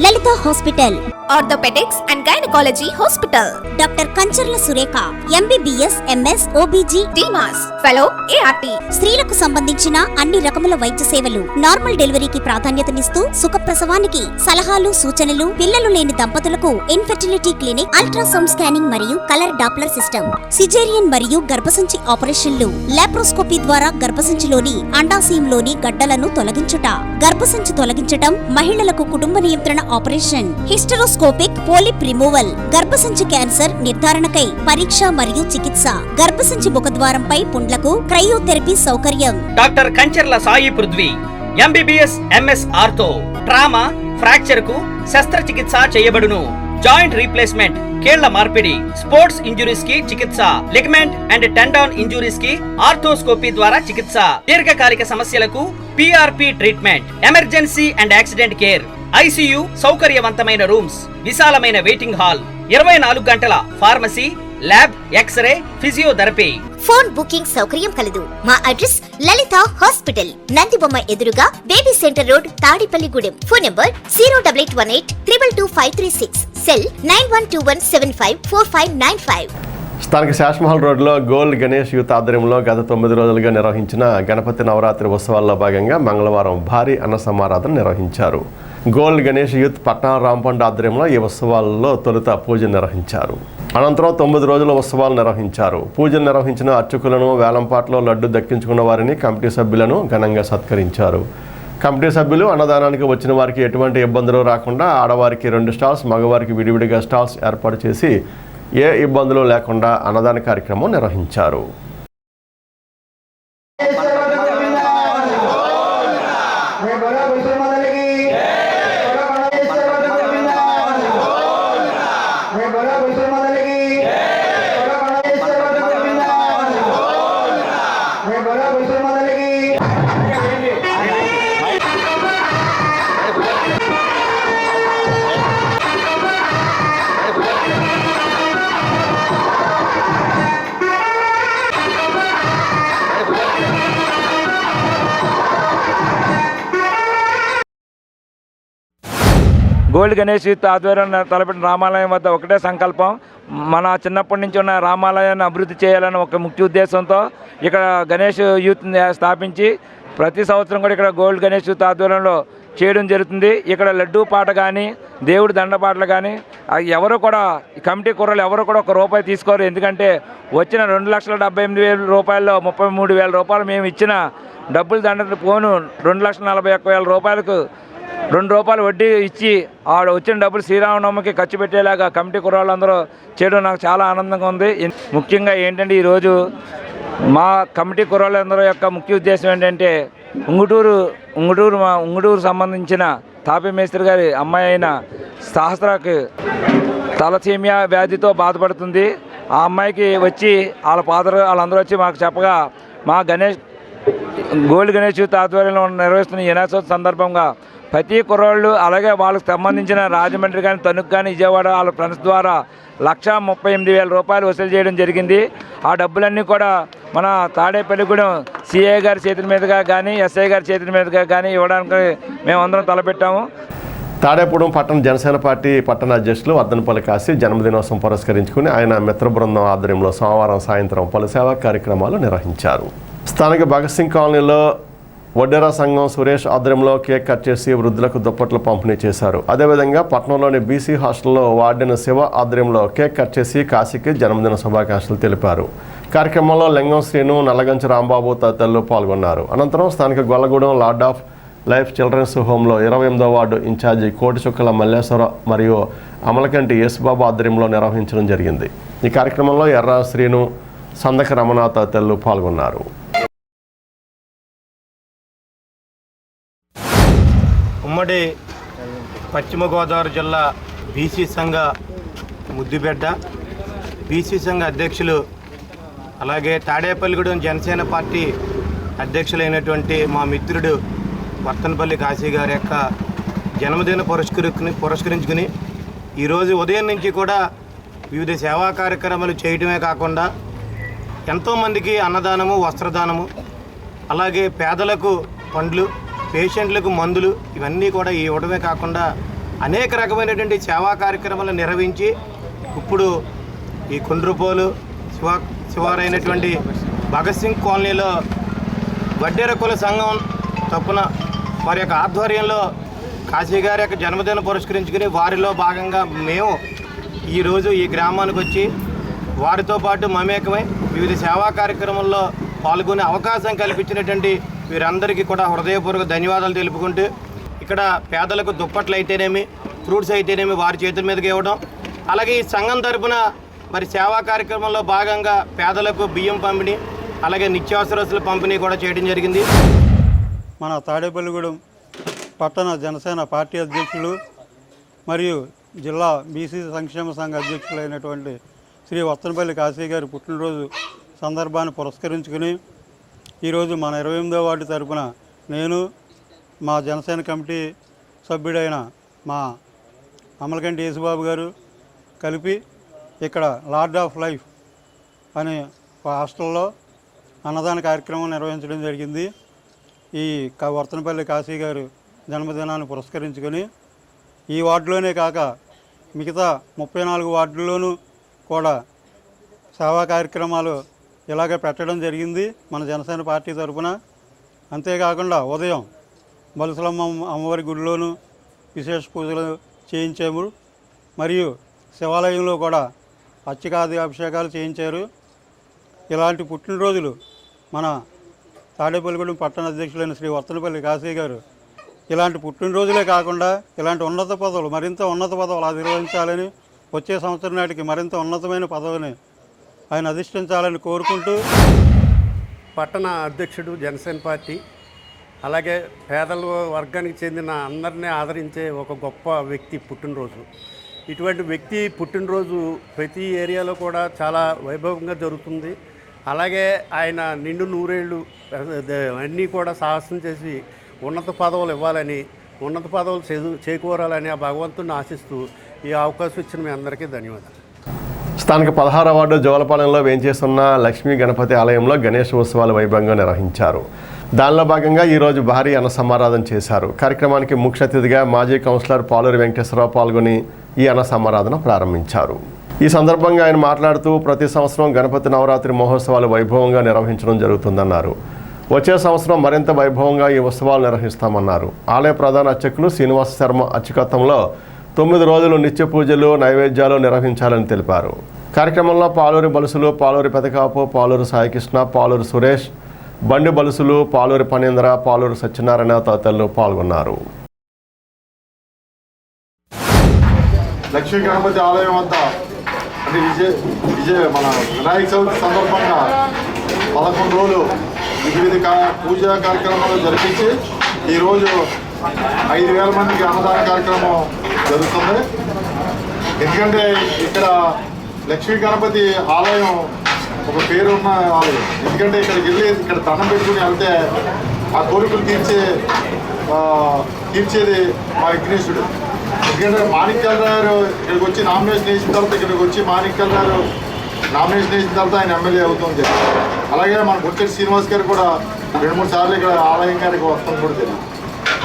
Lalitha hospital, orthopaedics and gynaecology hospital, doctor Kancharla Surekha MBBS MS OBG డిమాస్ ఫెలో ART, స్త్రీలకు సంబంధించిన అన్ని రకముల వైద్య సేవలు, నార్మల్ డెలివరీకి ప్రాధాన్యతనిస్తూ సుఖప్రసవానికి సలహాలు సూచనలు, పిల్లలు లేని దంపతులకు ఇన్ఫెర్టిలిటీ క్లినిక్, అల్ట్రాసౌండ్ స్కానింగ్ మరియు కలర్ డాప్లర్ సిస్టమ్, సిజేరియన్ మరియు గర్భసంచి ఆపరేషన్లు, లాప్రోస్కోపీ ద్వారా గర్భసంచిలోని అండాశయంలోని గడ్డలను తొలగించుట, గర్భసంచి తొలగించటం, మహిళలకు కుటుంబ నియంత్రణ ఆపరేషన్, హిస్టరోస్కోపిక్ పోలిప్ రిమూవల్, గర్భసంచి క్యాన్సర్ నిర్ధారణకై పరీక్ష మరియు చికిత్స, గర్భసంచి ముఖద్వారంపై పుండ్లకు క్రయోథెరపీ సౌకర్యం. Doctor Kancharla Sai Prithvi MBBS MS ortho, trauma, fracture కు శస్త్రచికిత్స చేయబడును. జాయింట్ రీప్లేస్మెంట్, కీళ్ల మార్పిడి, స్పోర్ట్స్ ఇంజురీస్ కి చికిత్స, లిగమెంట్ అండ్ టెండాన్ ఇంజురీస్ కి ఆర్థోస్కోపీ ద్వారా చికిత్స, దీర్ఘకాలిక సమస్యలకు PRP treatment, emergency and accident care, ICU సౌకర్యవంతమైన రూమ్స్, విశాలమైన వెయిటింగ్ హాల్, 24 గంటల pharmacy, lab, x-ray, physiotherapy. Phone booking సౌకర్యం కలదు. మా అడ్రస్ లలిత హాస్పిటల్, నందిబొమ్మ ఎదురుగా baby centre road, Tadepalligudem. Phone number 08818222536, cell 9121754595. స్థానిక శాస్మహల్ రోడ్లో గోల్డ్ గణేష్ యూత్ ఆధ్వర్యంలో గత 9 రోజులుగా నిర్వహించిన గణపతి నవరాత్రి ఉత్సవాల్లో భాగంగా మంగళవారం భారీ అన్న సమారాధన నిర్వహించారు. గోల్డ్ గణేష్ యూత్ పట్నా రాంపండ్ ఆధ్వర్యంలో ఈ ఉత్సవాల్లో తొలుత పూజలు నిర్వహించారు. అనంతరం 9 రోజుల ఉత్సవాలు నిర్వహించారు. పూజలు నిర్వహించిన అర్చకులను, వేలంపాట్లో లడ్డు దక్కించుకున్న వారిని, కమిటీ సభ్యులను ఘనంగా సత్కరించారు. కమిటీ సభ్యులు అన్నదానానికి వచ్చిన వారికి ఎటువంటి ఇబ్బందులు రాకుండా ఆడవారికి 2 స్టాల్స్, మగవారికి విడివిడిగా స్టాల్స్ ఏర్పాటు చేసి ఏ ఇబ్బందులు లేకుండా అన్నదాన కార్యక్రమం నిర్వహించారు. గోల్డ్ గణేష్ యూత్ ఆధ్వర్యం తలపెట్టిన రామాలయం వద్ద ఒకటే సంకల్పం, మన చిన్నప్పటి నుంచి ఉన్న రామాలయాన్ని అభివృద్ధి చేయాలని ఒక ముఖ్య ఉద్దేశంతో ఇక్కడ గణేష్ యూత్ని స్థాపించి ప్రతి సంవత్సరం కూడా ఇక్కడ గోల్డ్ గణేష్ యూత్ ఆధ్వర్యంలో చేయడం జరుగుతుంది. ఇక్కడ లడ్డూ పాట కానీ, దేవుడి దండపాటలు కానీ ఎవరు కూడా, కమిటీ కుర్రలు ఎవరు కూడా ₹1 తీసుకోరు. ఎందుకంటే వచ్చిన 2,78,000 రూపాయల్లో 33,000 రూపాయలు మేము ఇచ్చిన డబ్బులు దండ పోను ₹2,41,000 ₹2 వడ్డీ ఇచ్చి వచ్చిన డబ్బులు శ్రీరామనవమికి ఖర్చు పెట్టేలాగా కమిటీ కుర్రాళ్ళందరూ చేయడం నాకు చాలా ఆనందంగా ఉంది. ముఖ్యంగా ఏంటంటే ఈరోజు మా కమిటీ కుర్రాళ్ళందరూ యొక్క ముఖ్య ఉద్దేశం ఏంటంటే ఉంగుటూరు సంబంధించిన తాపీ మేస్త్రి గారి అమ్మాయి అయిన సహస్రాకి తలసీమియా వ్యాధితో బాధపడుతుంది. ఆ అమ్మాయికి వచ్చి వాళ్ళందరూ వచ్చి మాకు చెప్పగా మా గోల్డ్ గణేష్ యూత్ ఆధ్వర్యంలో నిర్వహిస్తున్న యునాసోత్సవ సందర్భంగా ప్రతి కుర్రాళ్ళు అలాగే వాళ్ళకి సంబంధించిన రాజమండ్రి కానీ, తణుకు కానీ, విజయవాడ వాళ్ళ ఫ్రెండ్స్ ద్వారా ₹1,38,000 వసూలు చేయడం జరిగింది. ఆ డబ్బులన్నీ కూడా మన తాడేపల్లిగూడెం CA గారి చేతుల మీదుగా కానీ, SI గారి చేతుల మీదుగా కానీ ఇవ్వడానికి మేమందరం తలపెట్టాము. తాడేపూడెం పట్టణ జనసేన పార్టీ పట్టణ అధ్యక్షులు వర్ధనపల్లి కాశీ జన్మదినోత్సవం పురస్కరించుకుని ఆయన మిత్ర బృందం ఆధ్వర్యంలో సోమవారం సాయంత్రం పలు సేవా కార్యక్రమాలు నిర్వహించారు. స్థానిక భగత్ సింగ్ కాలనీలో వడ్డెరా సంఘం సురేష్ ఆధ్వర్యంలో కేక్ కట్ చేసి వృద్ధులకు దుప్పట్లు పంపిణీ చేశారు. అదేవిధంగా పట్టణంలోని BC హాస్టల్లో వార్డెన్ శివ ఆధ్వర్యంలో కేక్ కట్ చేసి కాశీకి జన్మదిన శుభాకాంక్షలు తెలిపారు. కార్యక్రమంలో లింగం శ్రీను, నల్లగంచి రాంబాబు తదితరులు పాల్గొన్నారు. అనంతరం స్థానిక Gollagudem lord of life children's హోంలో 28వ వార్డు ఇన్ఛార్జి కోటిచుక్కల మల్లేశ్వర మరియు అమలకంటి యేసుబాబు ఆధ్వర్యంలో నిర్వహించడం జరిగింది. ఈ కార్యక్రమంలో ఎర్ర శ్రీను, సందక రమణ తదితరులు పాల్గొన్నారు. ఉమ్మడి పశ్చిమ గోదావరి జిల్లా BC సంఘ ముద్దుబిడ్డ, BC సంఘ అధ్యక్షులు, అలాగే తాడేపల్లిగూడెం జనసేన పార్టీ అధ్యక్షులైనటువంటి మా మిత్రుడు వర్ధనపల్లి కాశీ గారి యొక్క జన్మదిన పురస్కరించుకుని ఈరోజు ఉదయం నుంచి కూడా వివిధ సేవా కార్యక్రమాలు చేయడమే కాకుండా ఎంతోమందికి అన్నదానము, వస్త్రదానము, అలాగే పేదలకు పండ్లు, పేషెంట్లకు మందులు ఇవన్నీ కూడా ఇవ్వడమే కాకుండా అనేక రకమైనటువంటి సేవా కార్యక్రమాలు నిర్వహించి ఇప్పుడు ఈ కుండ్రుపోలు శివారైనటువంటి భగత్ సింగ్ కాలనీలో వడ్డేర కుల సంఘం తప్పున వారి యొక్క ఆధ్వర్యంలో కాశీ గారి యొక్క జన్మదినం పురస్కరించుకుని వారిలో భాగంగా మేము ఈరోజు ఈ గ్రామానికి వచ్చి వారితో పాటు మమేకమై వివిధ సేవా కార్యక్రమాల్లో పాల్గొనే అవకాశం కల్పించినటువంటి వీరందరికీ కూడా హృదయపూర్వక ధన్యవాదాలు తెలుపుకుంటూ ఇక్కడ పేదలకు దుప్పట్లు అయితేనేమి ఫ్రూట్స్ అయితేనేమి వారి చేతుల మీదకి ఇవ్వడం, అలాగే ఈ సంఘం తరపున మరి సేవా కార్యక్రమంలో భాగంగా పేదలకు బియ్యం పంపిణీ అలాగే నిత్యావసర వస్తువుల పంపిణీ కూడా చేయడం జరిగింది. మన తాడేపల్లిగూడెం పట్టణ జనసేన పార్టీ అధ్యక్షులు మరియు జిల్లా బీసీ సంక్షేమ సంఘ అధ్యక్షులైనటువంటి శ్రీ వత్తనపల్లి కాశీ గారి పుట్టినరోజు సందర్భాన్ని పురస్కరించుకుని ఈరోజు మన 28వ వార్డు తరపున నేను మా జనసేన కమిటీ సభ్యుడైన మా అమలకంటి యేసుబాబు గారు కలిపి ఇక్కడ లార్డ్ ఆఫ్ లైఫ్ అనే హాస్టల్లో అన్నదాన కార్యక్రమం నిర్వహించడం జరిగింది. ఈ వర్తనపల్లి కాశీ గారు జన్మదినాన్ని పురస్కరించుకొని ఈ వార్డులోనే కాక మిగతా 34 వార్డుల్లోనూ కూడా సేవా కార్యక్రమాలు ఇలాగే పెట్టడం జరిగింది మన జనసేన పార్టీ తరఫున. అంతేకాకుండా ఉదయం బలుసలమ్మ అమ్మవారి గుడిలోనూ విశేష పూజలు చేయించాము. మరియు శివాలయంలో కూడా అర్చకాది అభిషేకాలు చేయించారు. ఇలాంటి పుట్టినరోజులు మన తాడేపల్లిగూడెం పట్టణ అధ్యక్షులైన శ్రీ వర్తనపల్లి కాశీ గారు ఇలాంటి పుట్టినరోజులే కాకుండా ఇలాంటి ఉన్నత పదవులు మరింత ఉన్నత పదవులు అధిరోహించాలని, వచ్చే సంవత్సరం నాటికి మరింత ఉన్నతమైన పదవిని ఆయన అధిష్ఠించాలని కోరుకుంటూ పట్టణ అధ్యక్షుడు జనసేన పార్టీ అలాగే పేదల వర్గానికి చెందిన అందరినీ ఆదరించే ఒక గొప్ప వ్యక్తి పుట్టినరోజు. ఇటువంటి వ్యక్తి పుట్టినరోజు ప్రతి ఏరియాలో కూడా చాలా వైభవంగా జరుగుతుంది. అలాగే ఆయన నిండు నూరేళ్ళు అన్నీ కూడా సాహసం చేసి ఉన్నత పదవులు ఇవ్వాలని, ఉన్నత పదవులు చేకూరాలని ఆ భగవంతుడిని ఆశిస్తూ ఈ అవకాశం ఇచ్చిన మీ అందరికీ ధన్యవాదాలు. స్థానిక 16వ వార్డు జోలపాలెంలో వేంచేస్తున్న లక్ష్మీ గణపతి ఆలయంలో గణేష్ ఉత్సవాలు వైభవంగా నిర్వహించారు. దానిలో భాగంగా ఈరోజు భారీ అన్న సమారాధన చేశారు. కార్యక్రమానికి ముఖ్య అతిథిగా మాజీ కౌన్సిలర్ పాలూరి వెంకటేశ్వరరావు పాల్గొని ఈ అన్న సమారాధన ప్రారంభించారు. ఈ సందర్భంగా ఆయన మాట్లాడుతూ ప్రతి సంవత్సరం గణపతి నవరాత్రి మహోత్సవాలు వైభవంగా నిర్వహించడం జరుగుతుందన్నారు. వచ్చే సంవత్సరం మరింత వైభవంగా ఈ ఉత్సవాలు నిర్వహిస్తామన్నారు. ఆలయ ప్రధాన అర్చకులు శ్రీనివాస శర్మ అర్చకత్వంలో 9 రోజులు నిత్య పూజలు నైవేద్యాలు నిర్వహించాలని తెలిపారు. కార్యక్రమంలో పాలూరి బలుసులు, పాలూరి పెదకాపు, పాలూరు సాయికృష్ణ, పాలూరు సురేష్, బండి బలుసులు, పాలూరి పనేంద్ర, పాలూరు సత్యనారాయణ తదితరులు పాల్గొన్నారు. లక్ష్మీ గణపతి ఆలయం వద్ద అంటే మన వినాయక చవితి సందర్భంగా 11 రోజులు వివిధ పూజా కార్యక్రమాలు జరిపించి ఈరోజు 5,000 మందికి అన్నదాన కార్యక్రమం జరుగుతుంది. ఎందుకంటే ఇక్కడ లక్ష్మీ గణపతి ఆలయం ఒక పేరున్న ఆలయం. ఎందుకంటే ఇక్కడికి వెళ్ళి ఇక్కడ దండం పెట్టుకుని వెళ్తే ఆ కోరికలు తీర్చేది మా విఘ్నేశ్వరుడు. ఎందుకంటే మాణిక్యాల గారు ఇక్కడికి వచ్చి నామినేషన్ వేసిన తర్వాత నామినేషన్ వేసిన తర్వాత ఆయన ఎమ్మెల్యే అవుతుంది. అలాగే మన బొచ్చెట్టి శ్రీనివాస్ గారు కూడా 2-3 సార్లు ఇక్కడ ఆలయం గారికి వస్తాం కూడా తెలియదు.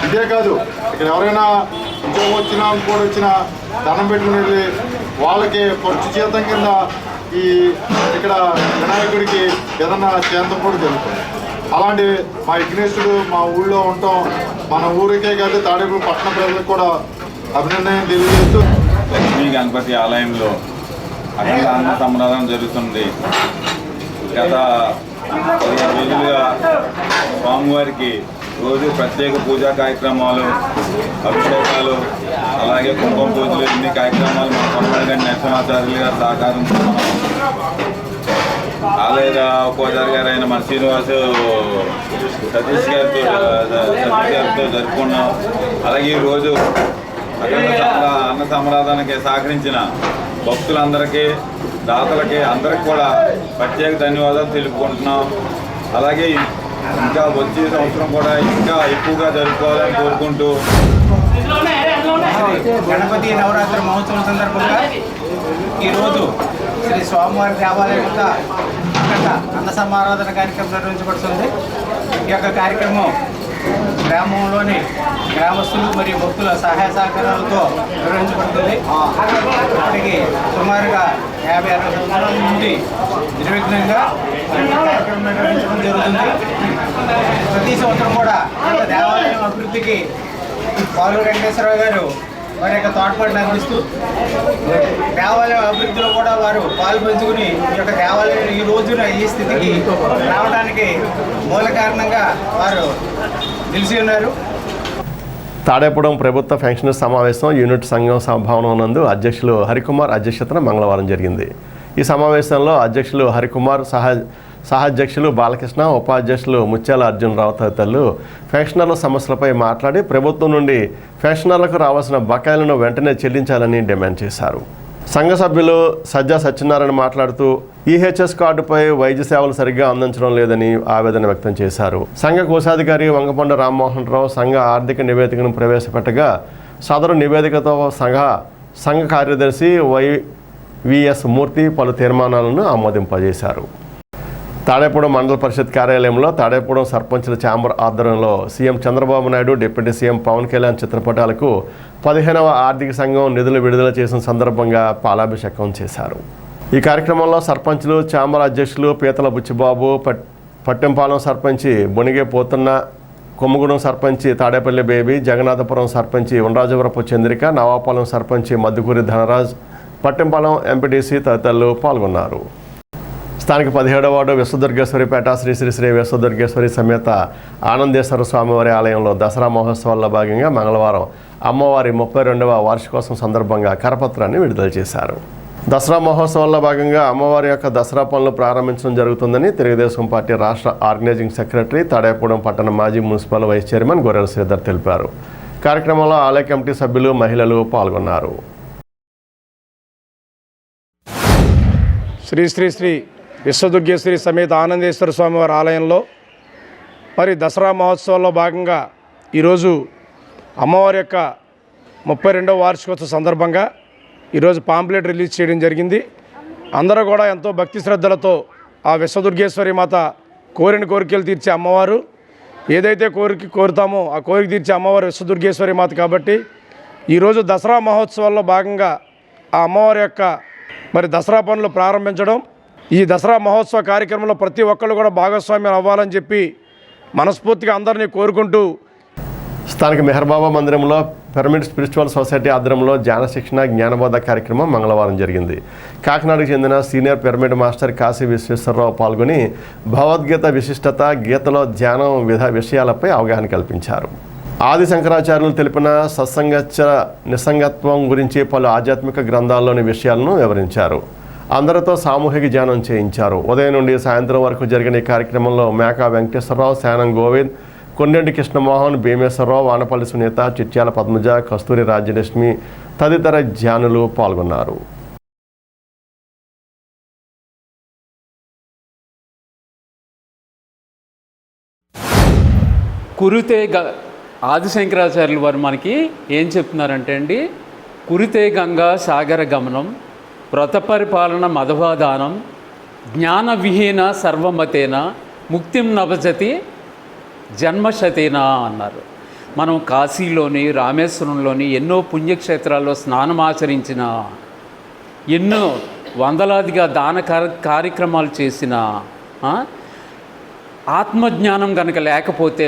ఇదే కాదు, ఇక్కడ ఎవరైనా ఉద్యోగం వచ్చినా ఇంకోటి వచ్చినా దండం పెట్టుకుని వెళ్ళి వాళ్ళకి ఖర్చు జీతం కింద ఈ ఇక్కడ వినాయకుడికి ఏదన్నా చేతం కూడా జరుగుతుంది. అలాంటి మా విఘ్నేశ్వరుడు మా ఊళ్ళో ఉండటం మన ఊరికే కాదు తాడేపల్లి పట్టణ ప్రజలకు కూడా అభినందన తెలియజేస్తూ లక్ష్మీ గణపతి ఆలయంలో అన్న సమారాధన జరుగుతుంది. గత 15 రోజులుగా స్వామివారికి రోజు ప్రత్యేక పూజా కార్యక్రమాలు, అభిషేకాలు, అలాగే కుంకుమ పూజలు, ఇన్ని కార్యక్రమాలు మన కొమ్మడిగండి నరసింహాచార్యులు గారి సహకారంతో ఆలయ పూజారి గారు అయిన మన శ్రీనివాసు సతీష్ గారితో జరుపుకున్నాం. అలాగే ఈరోజు అన్న సమారాధనకి సహకరించిన భక్తులందరికీ, దాతలకి అందరికి కూడా ప్రత్యేక ధన్యవాదాలు తెలుపుకుంటున్నాం. అలాగే ఇంకా వచ్చే సంవత్సరం కూడా ఇంకా ఎక్కువగా జరుపుకోవాలని కోరుకుంటూ గణపతి నవరాత్రి మహోత్సవం సందర్భంగా ఈరోజు శ్రీ స్వామివారి దేవాలయం వద్ద అన్న సమారాధన కార్యక్రమం నిర్వహించబడుతుంది. ఈ యొక్క కార్యక్రమం గ్రామంలోని గ్రామస్తులు మరియు భక్తుల సహాయ సహకారాలతో నిర్వహించబడుతుంది. ఇప్పటికి సుమారుగా 50-60 సంవత్సరాల నుండి నిర్విఘ్నంగా కార్యక్రమం నిర్వహించడం జరుగుతుంది. ప్రతి సంవత్సరం కూడా దేవాలయం అభివృద్ధికి పాలు వెంకటేశ్వరరావు గారు వారి యొక్క తోడ్పాటును అందిస్తూ దేవాలయం అభివృద్ధిలో కూడా వారు పాలు పంచుకుని ఈ యొక్క దేవాలయం ఈ రోజున ఈ స్థితికి రావడానికి మూల కారణంగా వారు నిలిచి ఉన్నారు. తాడేపుడం ప్రభుత్వ పెన్షనర్ సమావేశం యూనిట్ సంఘం సభావనం నందు అధ్యక్షులు హరికుమార్ అధ్యక్షతన మంగళవారం జరిగింది. ఈ సమావేశంలో అధ్యక్షులు హరికుమార్, సహాధ్యక్షులు బాలకృష్ణ, ఉపాధ్యక్షులు ముత్యాల అర్జునరావు తదితరులు పెన్షనర్ల సమస్యలపై మాట్లాడి ప్రభుత్వం నుండి పెన్షనర్లకు రావాల్సిన బకాయిలను వెంటనే చెల్లించాలని డిమాండ్ చేశారు. సంఘ సభ్యులు సజ్జా సత్యనారాయణ మాట్లాడుతూ ఈహెచ్ఎస్ కార్డుపై వైద్య సేవలు సరిగ్గా అందించడం లేదని ఆవేదన వ్యక్తం చేశారు. సంఘ కోశాధికారి వంగపండ రామ్మోహన్ రావు సంఘ ఆర్థిక నివేదికను ప్రవేశపెట్టగా సదరు నివేదికతో సంఘ కార్యదర్శి వైవిఎస్ మూర్తి పలు తీర్మానాలను ఆమోదింపజేశారు. తాడేపూడం మండల పరిషత్ కార్యాలయంలో తాడేపూడం సర్పంచుల ఛాంబర్ ఆధ్వర్యంలో CM Chandrababu Naidu, deputy CM Pawan Kalyan చిత్రపటాలకు 15వ ఆర్థిక సంఘం నిధులు విడుదల చేసిన సందర్భంగా పాలాభిషేకం చేశారు. ఈ కార్యక్రమంలో సర్పంచులు, ఛాంబర్ అధ్యక్షులు పీతల బుచ్చిబాబు, పట్టెంపాలెం సర్పంచి బొనిగే పోతున్న, కొమ్మగూడెం సర్పంచి తాడేపల్లి బేబీ, జగన్నాథపురం సర్పంచి ఉండ్రాజవరపు చంద్రిక, నవాపాలెం సర్పంచి మద్దుకూరి ధనరాజ్, పట్టెంపాలెం ఎంపీటీసీ తదితరులు పాల్గొన్నారు. స్థానిక 17వ వార్డు విశ్వదుర్గేశ్వరిపేట శ్రీ శ్రీ శ్రీ విశ్వదుర్గేశ్వరి సమేత ఆనందేశ్వర స్వామివారి ఆలయంలో దసరా మహోత్సవాల్లో భాగంగా మంగళవారం అమ్మవారి 32వ వార్షికోత్సవం సందర్భంగా కరపత్రాన్ని విడుదల చేశారు. దసరా మహోత్సవాల్లో భాగంగా అమ్మవారి యొక్క దసరా పనులు ప్రారంభించడం జరుగుతుందని తెలుగుదేశం పార్టీ రాష్ట్ర ఆర్గనైజింగ్ సెక్రటరీ, తాడేపూడం పట్టణ మాజీ మున్సిపల్ వైస్ చైర్మన్ గొర్రెల శ్రీధర్ తెలిపారు. కార్యక్రమంలో ఆలయ కమిటీ సభ్యులు, మహిళలు పాల్గొన్నారు. శ్రీ శ్రీ శ్రీ విశ్వదుర్గేశ్వరి సమేత ఆనందేశ్వర స్వామివారి ఆలయంలో మరి దసరా మహోత్సవాల్లో భాగంగా ఈరోజు అమ్మవారి యొక్క 32వ వార్షికోత్సవ సందర్భంగా ఈరోజు పాంప్లెట్ రిలీజ్ చేయడం జరిగింది. అందరూ కూడా ఎంతో భక్తి శ్రద్ధలతో ఆ విశ్వదుర్గేశ్వరి మాత కోరిన కోరికలు తీర్చే అమ్మవారు, ఏదైతే కోరుతామో ఆ కోరిక తీర్చే అమ్మవారు విశ్వదుర్గేశ్వరి మాత కాబట్టి ఈరోజు దసరా మహోత్సవాల్లో భాగంగా ఆ అమ్మవారి యొక్క మరి దసరా పనులు ప్రారంభించడం, ఈ దసరా మహోత్సవ కార్యక్రమంలో ప్రతి ఒక్కళ్ళు కూడా భాగస్వామ్యం అవ్వాలని చెప్పి మనస్ఫూర్తిగా అందరినీ కోరుకుంటూ స్థానిక మెహర్బాబా మందిరంలో పిరమిడ్ స్పిరిచువల్ సొసైటీ ఆధ్వర్యంలో ధ్యాన శిక్షణ, జ్ఞానబోధ కార్యక్రమం మంగళవారం జరిగింది. కాకినాడకు చెందిన senior pyramid master Kasi Visweswararao పాల్గొని భగవద్గీత విశిష్టత, గీతలో ధ్యానం విషయాలపై అవగాహన కల్పించారు. ఆది శంకరాచార్యులు తెలిపిన సత్సంగచ్చ నిస్సంగత్వం గురించి పలు ఆధ్యాత్మిక గ్రంథాల్లోని విషయాలను వివరించారు. అందరితో సామూహిక ధ్యానం చేయించారు. ఉదయం నుండి సాయంత్రం వరకు జరిగిన ఈ కార్యక్రమంలో మేకా వెంకటేశ్వరరావు, శానం గోవింద్, కొండెంటి కృష్ణమోహన్, భీమేశ్వరరావు, వానపల్లి సునీత, చిట్యాల పద్మజ, కస్తూరి రాజ్యలక్ష్మి తదితర ధ్యానులు పాల్గొన్నారు. కురితే ఆదిశంకరాచార్యులు వారు మనకి ఏం చెప్తున్నారంటే అండి, కురితే గంగా సాగర గమనం, వ్రతపరిపాలన మధవాదానం, జ్ఞాన విహీన సర్వమతేన ముక్తిం నభజతి జన్మశతేనా అన్నారు. మనం కాశీలోని, రామేశ్వరంలోని ఎన్నో పుణ్యక్షేత్రాల్లో స్నానం ఆచరించిన, ఎన్నో వందలాదిగా దాన కార్యక్రమాలు చేసిన ఆత్మజ్ఞానం కనుక లేకపోతే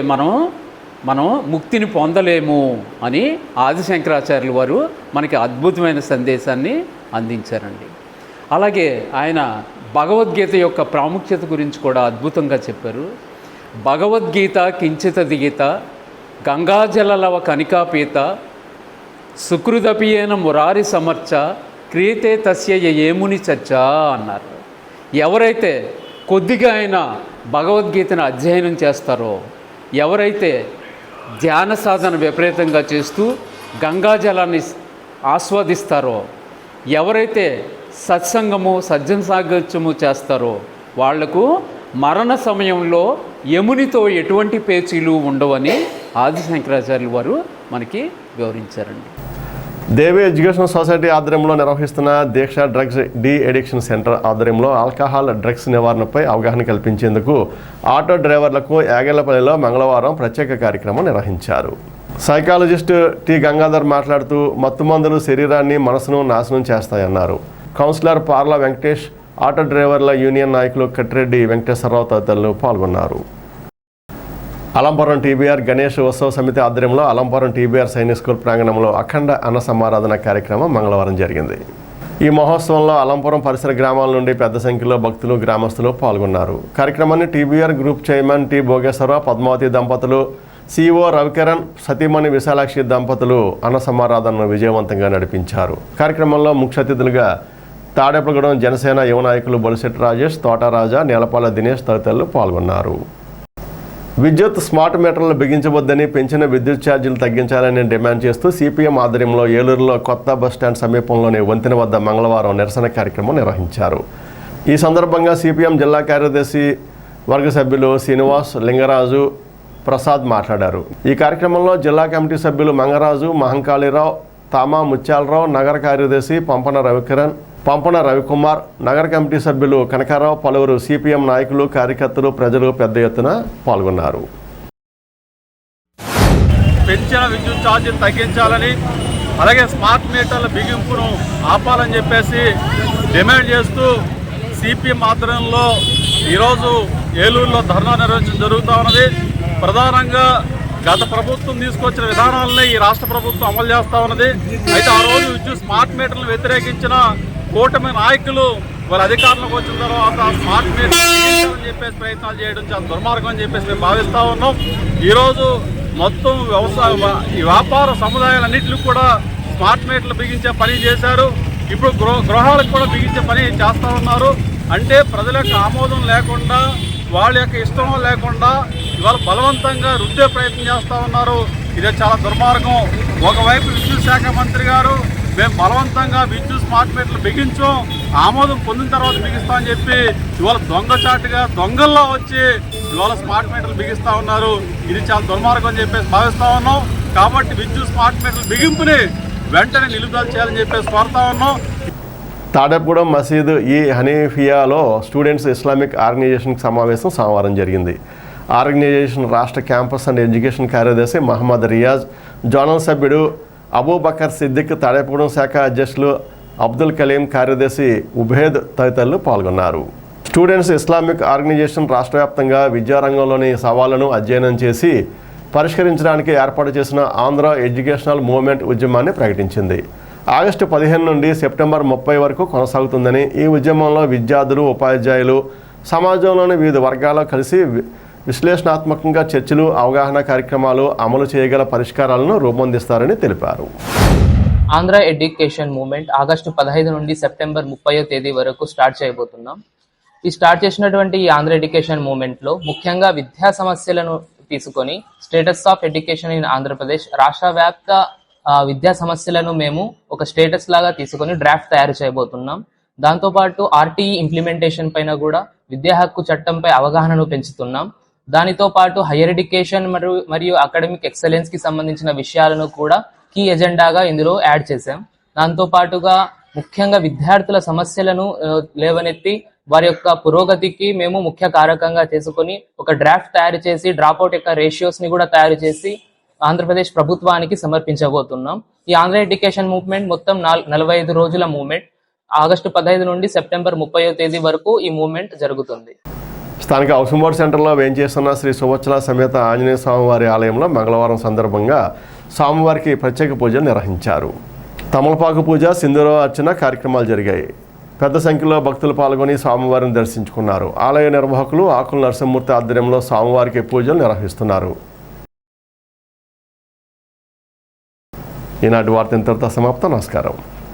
మనం ముక్తిని పొందలేము అని ఆదిశంకరాచార్యులు వారు మనకి అద్భుతమైన సందేశాన్ని అందించారండి. అలాగే ఆయన భగవద్గీత యొక్క ప్రాముఖ్యత గురించి కూడా అద్భుతంగా చెప్పారు. భగవద్గీత కించితదిగీత గంగాజలలవ కనికాపీత సుకృదపియేన మురారి సమర్చ క్రియతే తస్య ఏముని చర్చ అన్నారు. ఎవరైతే కొద్దిగా అయినా భగవద్గీతను అధ్యయనం చేస్తారో, ఎవరైతే ధ్యాన సాధన విపరీతంగా చేస్తూ గంగాజలాన్ని ఆస్వాదిస్తారో, ఎవరైతే సత్సంగము, సజ్జన సాంగత్యము చేస్తారో వాళ్లకు మరణ సమయంలో యమునితో ఎటువంటి పేచీలు ఉండవని ఆదిశంకరాచార్యులు వారు మనకి వివరించారండి. దేవి ఎడ్యుకేషన్ సొసైటీ ఆధ్వర్యంలో నిర్వహిస్తున్న దీక్ష డ్రగ్స్ డి అడిక్షన్ సెంటర్ ఆధ్వర్యంలో ఆల్కహాల్ డ్రగ్స్ నివారణపై అవగాహన కల్పించేందుకు ఆటో డ్రైవర్లకు యాగళ్లపల్లిలో మంగళవారం ప్రత్యేక కార్యక్రమం నిర్వహించారు. సైకాలజిస్ట్ టి గంగాధర్ మాట్లాడుతూ మత్తుమందులు శరీరాన్ని మనసును నాశనం చేస్తాయన్నారు. కౌన్సిలర్ పార్ల వెంకటేష్, ఆటో డ్రైవర్ల యూనియన్ నాయకులు కట్టిరెడ్డి వెంకటేశ్వరరావు తదితరులు పాల్గొన్నారు. అలంపురం టీబీఆర్ గణేష్ ఉత్సవ సమితి ఆధ్వర్యంలో అలంపురం టీబీఆర్ సైనిక్ స్కూల్ ప్రాంగణంలో అఖండ అన్న సమారాధన కార్యక్రమం మంగళవారం జరిగింది. ఈ మహోత్సవంలో అలంపురం పరిసర గ్రామాల నుండి పెద్ద సంఖ్యలో భక్తులు, గ్రామస్తులు పాల్గొన్నారు. కార్యక్రమాన్ని TBR group chairman T Bhogeswararao, Padmavathi దంపతులు, సిఇఓ రవికిరణ్, సతీమణి విశాలాక్షి దంపతులు అన్న సమారాధనను విజయవంతంగా నడిపించారు. కార్యక్రమంలో ముఖ్య అతిథులుగా తాడేపల్లిగూడెం జనసేన యువ నాయకులు బొలిశెట్టి రాజేష్, తోటరాజా, నేలపాల దినేష్ తదితరులు పాల్గొన్నారు. విద్యుత్ స్మార్ట్ మీటర్లు బిగించవద్దని, పెంచిన విద్యుత్ ఛార్జీలు తగ్గించాలని డిమాండ్ చేస్తూ సిపిఎం ఆధ్వర్యంలో ఏలూరులో కొత్త బస్టాండ్ సమీపంలోని వంతెన వద్ద మంగళవారం నిరసన కార్యక్రమం నిర్వహించారు. ఈ సందర్భంగా సిపిఎం జిల్లా కార్యదర్శి వర్గ సభ్యులు శ్రీనివాస్, లింగరాజు, ప్రసాద్ మాట్లాడారు. ఈ కార్యక్రమంలో జిల్లా కమిటీ సభ్యులు మంగరాజు, మహంకాళీరావు, తామా ముత్యాలరావు, నగర కార్యదర్శి పంపన రవికుమార్, నగర కమిటీ సభ్యులు కనకారావు, పలువురు సిపిఎం నాయకులు, కార్యకర్తలు, ప్రజలు పెద్ద ఎత్తున పాల్గొన్నారు. పెంచిన విద్యుత్ ఛార్జీలు తగ్గించాలని, అలాగే స్మార్ట్ మీటర్ల బిగింపును ఆపాలని చెప్పేసి డిమాండ్ చేస్తూ సిపిఎం ఆధ్వర్యంలో ఈరోజు ఏలూరులో ధర్నా నిర్వహించడం జరుగుతూ ఉన్నది. ప్రధానంగా గత ప్రభుత్వం తీసుకొచ్చిన విధానాలనే ఈ రాష్ట్ర ప్రభుత్వం అమలు చేస్తూ ఉన్నది. అయితే ఆ రోజు విద్యుత్ స్మార్ట్ మీటర్లను వ్యతిరేకించిన కూటమి నాయకులు వాళ్ళ అధికారంలోకి వచ్చిన తర్వాత స్మార్ట్ మీటర్లు చెప్పేసి ప్రయత్నాలు చేయడం చాలా దుర్మార్గం అని చెప్పేసి మేము భావిస్తూ ఉన్నాం. ఈరోజు మొత్తం ఈ వ్యాపార సముదాయాలన్నింటినీ కూడా స్మార్ట్ మీటర్లు బిగించే పని చేశారు. ఇప్పుడు గృహాలకు కూడా బిగించే పని చేస్తూ ఉన్నారు. అంటే ప్రజల యొక్క ఆమోదం లేకుండా, వాళ్ళ యొక్క ఇష్టం లేకుండా ఇవాళ బలవంతంగా రుద్దే ప్రయత్నం చేస్తూ ఉన్నారు. ఇది చాలా దుర్మార్గం. ఒకవైపు విద్యుత్ శాఖ మంత్రి గారు మేము బలవంతంగా విద్యుత్ స్మార్ట్ మీటర్లు బిగించాం, ఆమోదం పొందిన తర్వాత బిగిస్తామని చెప్పి ఇవాళ దొంగచాటుగా దొంగల్లో వచ్చి ఇవాళ స్మార్ట్ మీటర్లు బిగిస్తూ ఉన్నారు. ఇది చాలా దుర్మార్గం అని చెప్పేసి భావిస్తూ ఉన్నాం. కాబట్టి విద్యుత్ స్మార్ట్ మీటర్ల బిగింపుని వెంటనే నిలుపుదల చేయాలని చెప్పేసి కోరుతా ఉన్నాం. తాడేపూడెం మసీదు ఈ హనీఫియాలో స్టూడెంట్స్ ఇస్లామిక్ ఆర్గనైజేషన్ సమావేశం సోమవారం జరిగింది. ఆర్గనైజేషన్ రాష్ట్ర క్యాంపస్ అండ్ ఎడ్యుకేషన్ కార్యదర్శి మహమ్మద్ రియాజ్, జోనల్ సభ్యుడు అబూబకర్ సిద్దిక్, తాడేపూడెం శాఖ అధ్యక్షులు అబ్దుల్ కలీం, కార్యదర్శి ఉబేద్ తదితరులు పాల్గొన్నారు. స్టూడెంట్స్ ఇస్లామిక్ ఆర్గనైజేషన్ రాష్ట్ర వ్యాప్తంగా విద్యారంగంలోని సవాళ్లను అధ్యయనం చేసి పరిష్కరించడానికి ఏర్పాటు చేసిన ఆంధ్ర ఎడ్యుకేషనల్ మూవ్మెంట్ ఉద్యమాన్ని ప్రకటించింది. ఆగస్టు 15 నుండి సెప్టెంబర్ 30 వరకు కొనసాగుతుందని, ఈ ఉద్యమంలో విద్యార్థులు, ఉపాధ్యాయులు, సమాజంలోని వివిధ వర్గాలు కలిసి విశ్లేషణాత్మకంగా చర్చలు, అవగాహన కార్యక్రమాలు అమలు చేయగల పరిష్కారాలను రూపొందిస్తారని తెలిపారు. ఆంధ్ర ఎడ్యుకేషన్ మూవ్మెంట్ ఆగస్టు 15 నుండి సెప్టెంబర్ 30వ తేదీ వరకు స్టార్ట్ చేయబోతున్నాం. ఈ స్టార్ట్ చేసినటువంటి ఈ ఆంధ్ర ఎడ్యుకేషన్ మూవ్మెంట్లో ముఖ్యంగా విద్యా సమస్యలను తీసుకొని status of education in Andhra Pradesh, రాష్ట్ర వ్యాప్త విద్యా సమస్యలను మేము ఒక స్టేటస్ లాగా తీసుకొని డ్రాఫ్ట్ తయారు చేయబోతున్నాం. దాంతోపాటు ఆర్టీఈ ఇంప్లిమెంటేషన్ పైన కూడా విద్యా హక్కు చట్టంపై అవగాహనను పెంచుతున్నాం. దానితో పాటు హైయర్ ఎడ్యుకేషన్ మరియు అకాడమిక్ ఎక్సలెన్స్ కి సంబంధించిన విషయాలను కూడా కీ ఎజెండాగా ఇందులో యాడ్ చేశాం. దాంతో పాటుగా ముఖ్యంగా విద్యార్థుల సమస్యలను లేవనెత్తి వారి యొక్క పురోగతికి మేము ముఖ్య కారకంగా చేసుకొని ఒక డ్రాఫ్ట్ తయారు చేసి డ్రాప్అవుట్ యొక్క రేషియోస్ ని కూడా తయారు చేసి ఆంధ్రప్రదేశ్ ప్రభుత్వానికి సమర్పించబోతున్నాం. ఈ ఆంధ్ర ఎడ్యుకేషన్ మూవ్మెంట్ మొత్తం 45 రోజుల మూవ్మెంట్. ఆగస్టు 15 నుండి సెప్టెంబర్ 30వ తేదీ వరకు ఈ మూవ్మెంట్ జరుగుతుంది. స్థానిక హౌసింగ్ బోర్డ్ సెంటర్లో వేంచేస్తున్న శ్రీ సువచ్చల సమేత ఆంజనేయ స్వామివారి ఆలయంలో మంగళవారం సందర్భంగా స్వామివారికి ప్రత్యేక పూజలు నిర్వహించారు. తమలపాకు పూజ, సింధూర అర్చన కార్యక్రమాలు జరిగాయి. పెద్ద సంఖ్యలో భక్తులు పాల్గొని స్వామివారిని దర్శించుకున్నారు. ఆలయ నిర్వాహకులు ఆకుల నరసింహమూర్తి ఆధ్వర్యంలో స్వామివారికి పూజలు నిర్వహిస్తున్నారు. ఈనాటి వార్త ఇంతటితో సమాప్తం. నమస్కారం.